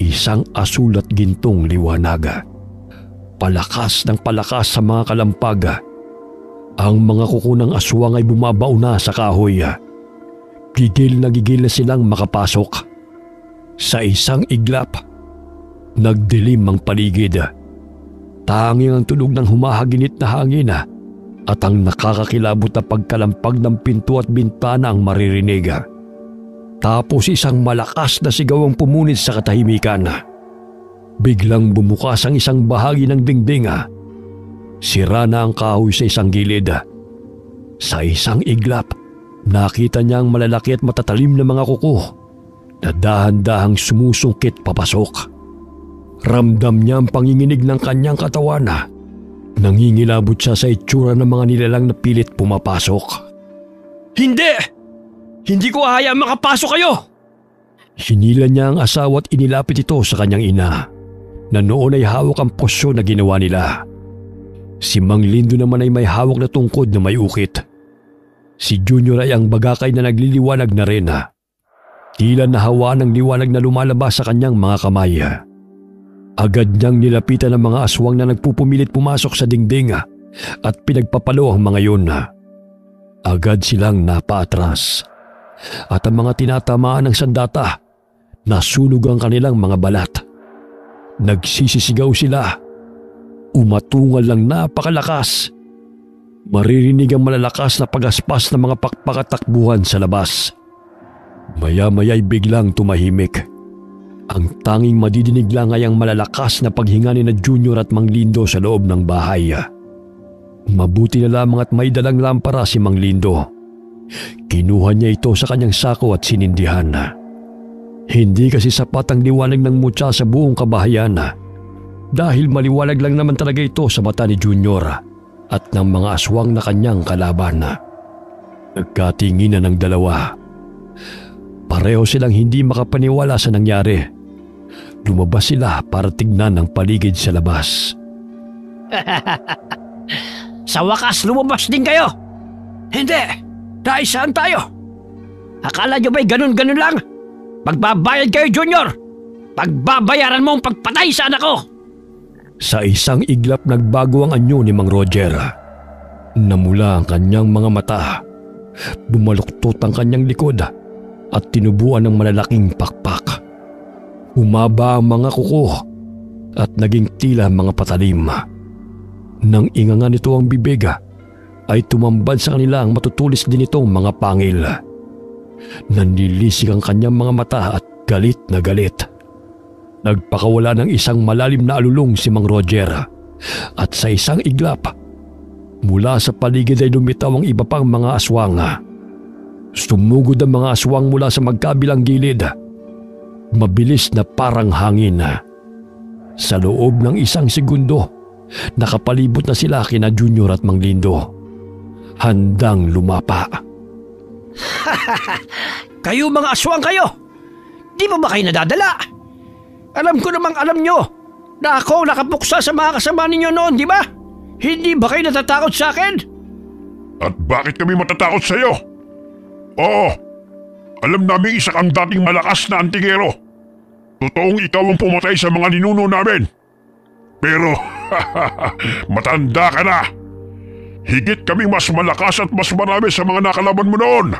Isang asul at gintong liwanag. Palakas ng palakas sa mga kalampag. Ang mga kuko ng aswang ay bumabaw na sa kahoy. Gigil na silang makapasok. Sa isang iglap, nagdilim ang paligid. Tanging ang tunog ng humahaginit na hangin at ang nakakakilabot na pagkalampag ng pinto at bintana ang maririnig. Tapos isang malakas na sigaw ang pumunit sa katahimikan. Biglang bumukas ang isang bahagi ng dingding Sira na ang kahoy sa isang gilid. Sa isang iglap, nakita niya ang malalaki at matatalim na mga kuko na dahan-dahang sumusungkit papasok. Ramdam niya ang panginginig ng kanyang katawan. Nangingilabot siya sa itsura ng mga nilalang na pilit pumapasok. Hindi! Hindi ko hahayaang makapasok kayo! Hinila niya ang asawa at inilapit ito sa kanyang ina, na noon ay hawak ang posyo na ginawa nila. Si Mang Lindo naman ay may hawak na tungkod na may ukit. Si Junior ay ang bagakay na nagliliwanag na rin. Tila nahawa ng liwanag na lumalabas sa kanyang mga kamay. Agad niyang nilapitan ang mga aswang na nagpupumilit pumasok sa dingding at pinagpapalo ang mga yun. Agad silang napaatras at ang mga tinatamaan ng sandata nasunog ang kanilang mga balat. Nagsisisigaw sila. Umatungal lang napakalakas. Maririnig ang malalakas na pagaspas ng mga pakpak at takbuhan sa labas. Maya-maya'y biglang tumahimik. Ang tanging madidinig lang ay ang malalakas na paghinga ni na Junior at Mang Lindo sa loob ng bahay. Mabuti na lamang at may dalang lampara si Mang Lindo. Kinuha niya ito sa kanyang sako at sinindihan. Hindi kasi sapat ang liwanag ng mutya sa buong kabahayan dahil maliwanag lang naman talaga ito sa mata ni Junior at ng mga aswang na kanyang kalaban. Nagkatinginan ng dalawa. Pareho silang hindi makapaniwala sa nangyari. Lumabas sila para tignan ang paligid sa labas. Sa wakas, lumabas din kayo! Hindi! Dahil saan tayo? Akala nyo ba'y ganun-ganun lang? Magbabayad kayo, Junior! Pagbabayaran mo ang pagpatay sa anak ko! Sa isang iglap nagbago ang anyo ni Mang Roger. Namula ang kanyang mga mata. Bumaluktot ang kanyang likod at tinubuan ng malalaking pakpak. Umaba ang mga kuko at naging tila mga patalim. Nang inganga nito ang bibig, ay tumambad sa kanila ang matutulis din itong mga pangil. Nanlilisik ang kanyang mga mata at galit na galit. Nagpakawala ng isang malalim na alulong si Mang Roger at sa isang iglap, mula sa paligid ay lumitaw ang iba pang mga aswang. Sumugod ang mga aswang mula sa magkabilang gilid. Mabilis na parang hangin. Sa loob ng isang segundo, nakapalibot na sila kina Junior at Mang Lindo. Handang lumapa. Kayo mga aswang kayo! Di ba kayo nadadala? Alam ko namang alam nyo na ako nakapuksa sa mga kasama ninyo noon, di ba? Hindi ba kayo natatakot sa akin? At bakit kami matatakot sa iyo? Oo, alam namin isa kang dating malakas na antingero. Totoong ikaw ang pumatay sa mga ninuno namin. Pero, matanda ka na. Higit kaming mas malakas at mas marami sa mga nakalaban mo noon.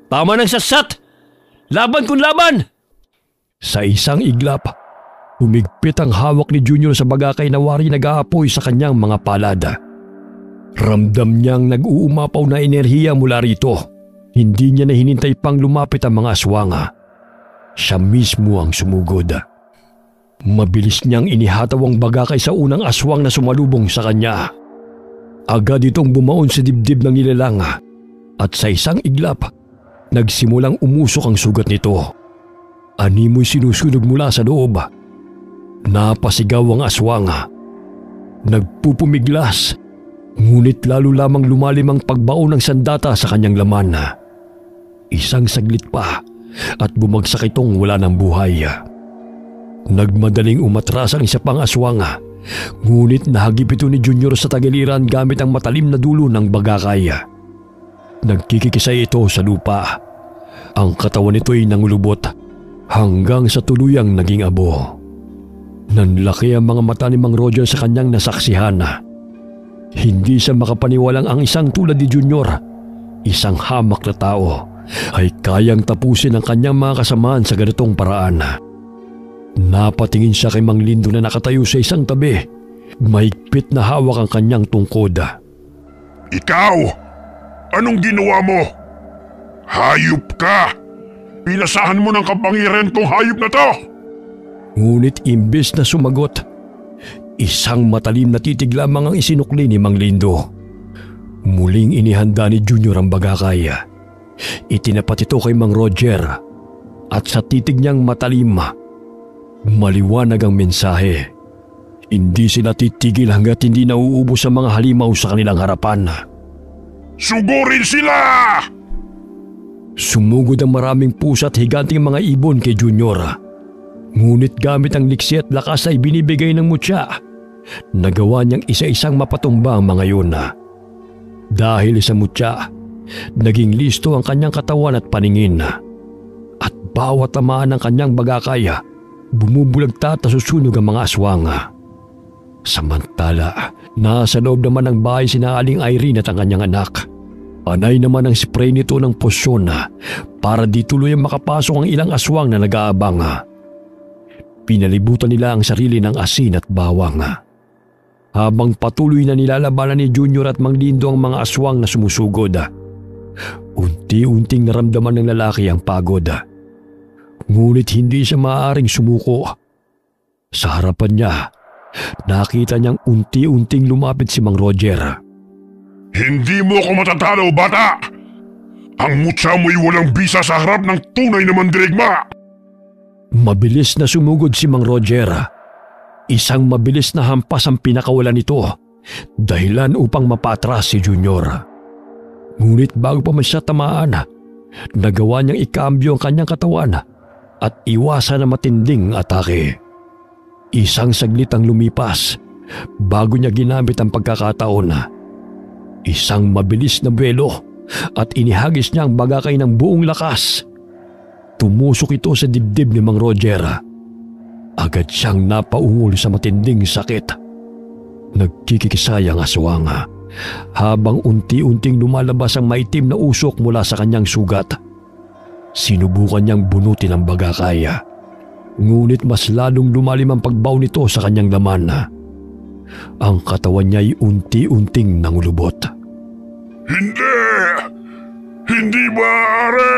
Tama ng sasat! Laban kung laban! Sa isang iglap, humigpit ang hawak ni Junior sa bagakay na wari nag-aapoy sa kanyang mga palad. Ramdam niyang nag-uumapaw na enerhiya mula rito. Hindi niya na hinintay pang lumapit ang mga aswang. Siya mismo ang sumugod. Mabilis niyang inihataw ang bagakay sa unang aswang na sumalubong sa kanya. Agad itong bumaon sa dibdib ng nilalang at sa isang iglap, nagsimulang umusok ang sugat nito. Animoy sinusunog mula sa loob. Napasigaw ang aswang. Nagpupumiglas, ngunit lalo lamang lumalim ang pagbaon ng sandata sa kanyang laman. Isang saglit pa at bumagsak itong wala ng buhay. Nagmadaling umatras ang isa pang aswang, ngunit nahagip ito ni Junior sa tagiliran gamit ang matalim na dulo ng bagakay. Nagkikikisay ito sa lupa. Ang katawan nito'y nangulubot hanggang sa tuluyang naging abo. Nanlaki ang mga mata ni Mang Roger sa kanyang nasaksihan. Hindi siya makapaniwalang ang isang tulad ni Junior, isang hamak na tao, ay kayang tapusin ang kanyang mga kasamaan sa ganitong paraan. Napatingin siya kay Mang Lindo na nakatayo sa isang tabi. Mahigpit na hawak ang kanyang tungkod. Ikaw! Anong ginawa mo? Hayop ka! Pinasahan mo ng kapangyarihan tong hayop na to! Ngunit imbes na sumagot, Isang matalim na titig lamang ang isinukli ni Mang Lindo. Muling inihanda ni Junior ang bagakay. Itinapat ito kay Mang Roger at sa titig niyang matalim, maliwanag ang mensahe. Hindi sila titigil hanggat hindi nauubos ang mga halimaw sa kanilang harapan. Sugurin sila! Sumugod ang maraming pusa at higanting mga ibon kay Junior. Ngunit gamit ang liksi at lakas ay binibigay ng mutya, nagawa niyang isa-isang mapatumba ang mga yun. Dahil sa mutya, naging listo ang kanyang katawan at paningin. At bawat tamaan ng kanyang bagakay, bumubulagta at nasusunog ang mga aswang. Samantala, nasa loob naman ng bahay sina Aling Irene at ang kanyang anak. Panay naman ang spray nito ng posyon para di tuluyang makapasok ang ilang aswang na nag-aabang. Pinalibutan nila ang sarili ng asin at bawang. Habang patuloy na nilalabanan ni Junior at Mang Lindo ang mga aswang na sumusugod, unti-unting naramdaman ng lalaki ang pagod. Ngunit hindi siya maaaring sumuko. Sa harapan niya, nakita niyang unti-unting lumapit si Mang Roger. Hindi mo ako matatalo, bata! Ang mutya mo'y walang bisa sa harap ng tunay na mandirigma! Mabilis na sumugod si Mang Roger. Isang mabilis na hampas ang pinakawalan nito, dahilan upang mapatras si Junior. Ngunit bago pa man siya tamaan, nagawa niyang ikambyo ang kanyang katawan at iwasan ang matinding atake. Isang saglit ang lumipas bago niya ginamit ang pagkakataon. Isang mabilis na buwelo at inihagis niya ang bagakay ng buong lakas. Tumusok ito sa dibdib ni Mang Roger. Agad siyang napaungol sa matinding sakit. Nagkikisay ang aswang habang unti-unting lumalabas ang maitim na usok mula sa kanyang sugat. Sinubukan niyang bunutin ang bagakay. Ngunit mas lalong lumalim ang pagbaw nito sa kanyang laman. Ang katawan niya ay unti-unting nangulubot. Hindi! Hindi maaari!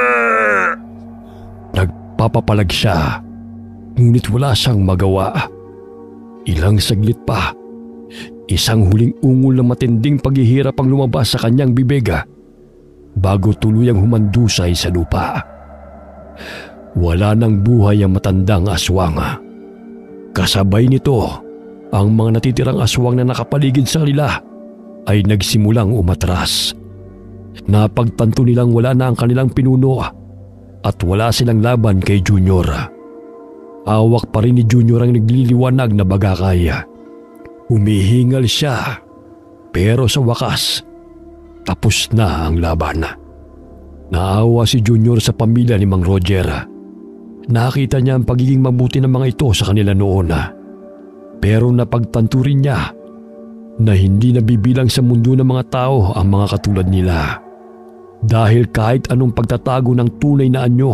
Nagpapapalag siya, ngunit wala siyang magawa. Ilang saglit pa, isang huling ungol na matinding paghihirap ang lumabas sa kanyang bibig bago tuluyang humandusay sa lupa. Wala nang buhay ang matandang aswang. Kasabay nito, ang mga natitirang aswang na nakapaligid sa kanila ay nagsimulang umatras. Napagtanto nilang wala na ang kanilang pinuno at wala silang laban kay Junior. Hawak pa rin ni Junior ang nagliliwanag na bagakay. Humihingal siya, pero sa wakas, tapos na ang laban. Naawa si Junior sa pamilya ni Mang Roger. Nakita niya ang pagiging mabuti ng mga ito sa kanila noon. Pero napagtanto rin niya na hindi nabibilang sa mundo ng mga tao ang mga katulad nila. Dahil kahit anong pagtatago ng tunay na anyo,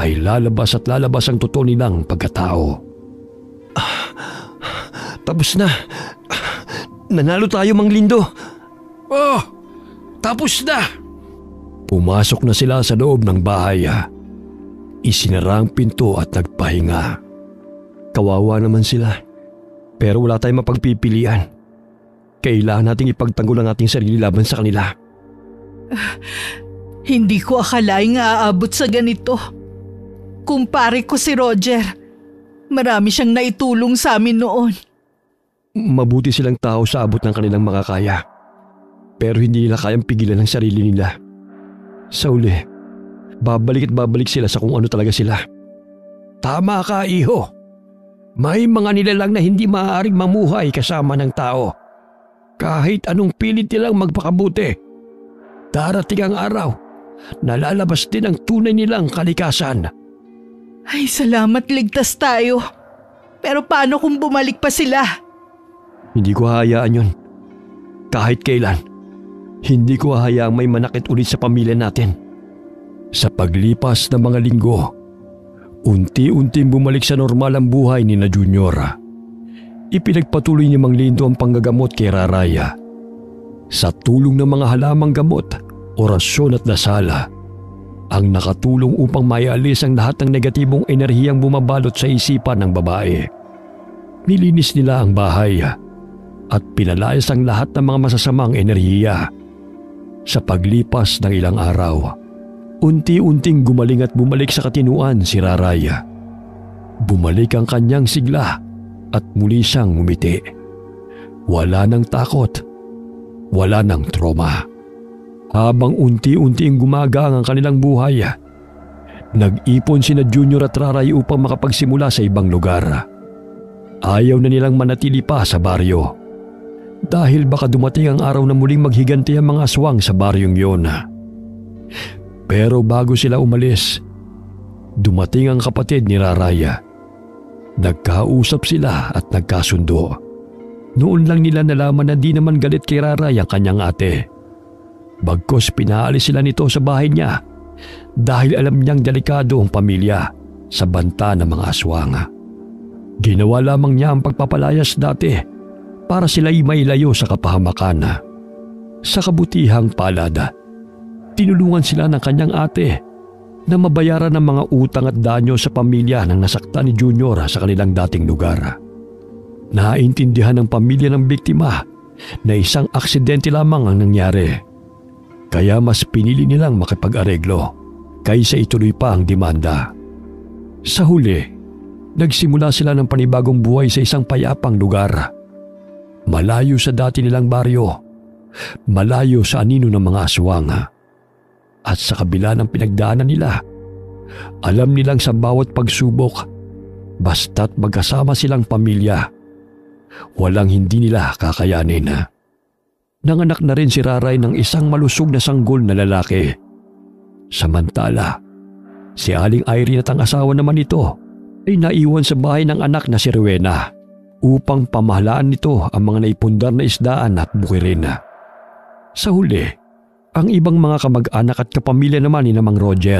ay lalabas at lalabas ang totoo nilang pagkatao. Tapos na. Nanalo tayo, Mang Lindo. Oh, tapos na. Pumasok na sila sa loob ng bahay. Isinara ang pinto at nagpahinga. Kawawa naman sila. Pero wala tayong mapagpipilian. Kailangan nating ipagtanggol ang ating sarili laban sa kanila. Hindi ko akalaing aabot sa ganito. Kumpare ko si Roger. Marami siyang naitulong sa amin noon. Mabuti silang tao sa abot ng kanilang makakaya. Pero hindi nila kayang pigilan ang sarili nila. Sa uli, babalik at babalik sila sa kung ano talaga sila. Tama ka, iho. May mga nilalang na hindi maaaring mamuhay kasama ng tao. Kahit anong pilit nilang magpakabuti, darating ang araw na lalabas din ang tunay nilang kalikasan. Ay, salamat ligtas tayo. Pero paano kung bumalik pa sila? Hindi ko hahayaan yun. Kahit kailan, hindi ko hahayaang may manakit ulit sa pamilya natin. Sa paglipas ng mga linggo, unti-unting bumalik sa normal ang buhay ni na Junior. Ipinagpatuloy ni Mang Lindo ang panggagamot kay Raraya. Sa tulong ng mga halamang gamot, orasyon at dasala, ang nakatulong upang maialis ang lahat ng negatibong enerhiyang bumabalot sa isipan ng babae. Nilinis nila ang bahay at pinalayas ang lahat ng mga masasamang enerhiya. Sa paglipas ng ilang araw, unti-unting gumaling at bumalik sa katinuan si Raraya. Bumalik ang kanyang sigla at muli siyang ngumiti. Wala nang takot, wala nang trauma. Habang unti-unting gumagang ang kanilang buhay, nag-ipon sina Junior at Raray upang makapagsimula sa ibang lugar. Ayaw na nilang manatili pa sa baryo dahil baka dumating ang araw na muling maghiganti ang mga aswang sa baryong yun. Pero bago sila umalis, dumating ang kapatid ni Raraya. Nagkausap sila at nagkasundo. Noon lang nila nalaman na di naman galit kay Raray ang kanyang ate. Bagkos pinaalis sila nito sa bahay niya dahil alam niyang delikado ang pamilya sa banta ng mga aswang. Ginawa lamang niya ang pagpapalayas dati para sila'y mailayo sa kapahamakan. Sa kabutihang palad, tinulungan sila ng kanyang ate na mabayaran ang mga utang at danyo sa pamilya ng nasaktan ni Junior sa kanilang dating lugar. Naintindihan ng pamilya ng biktima na isang aksidente lamang ang nangyari. Kaya mas pinili nilang makipag-areglo kaysa ituloy pa ang demanda. Sa huli, nagsimula sila ng panibagong buhay sa isang payapang lugar. Malayo sa dati nilang baryo, malayo sa anino ng mga aswang. At sa kabila ng pinagdaanan nila, alam nilang sa bawat pagsubok, basta't magkasama silang pamilya, walang hindi nila kakayanin. Nanganak na rin si Raray ng isang malusog na sanggol na lalaki. Samantala, si Aling Irene at ang asawa naman nito ay naiwan sa bahay ng anak na si Rowena upang pamahalaan nito ang mga naipundar na isdaan at bukirin. Sa huli, ang ibang mga kamag-anak at kapamilya naman ni Mang Roger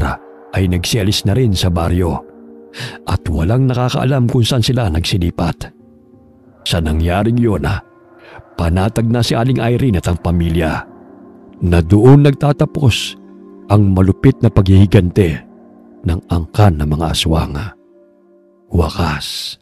ay nagsialis na rin sa baryo at walang nakakaalam kung saan sila nagsilipat. Sa nangyaring yun, panatag na si Aling Irene at ang pamilya na doon nagtatapos ang malupit na paghihigante ng angkan ng mga aswang. Wakas.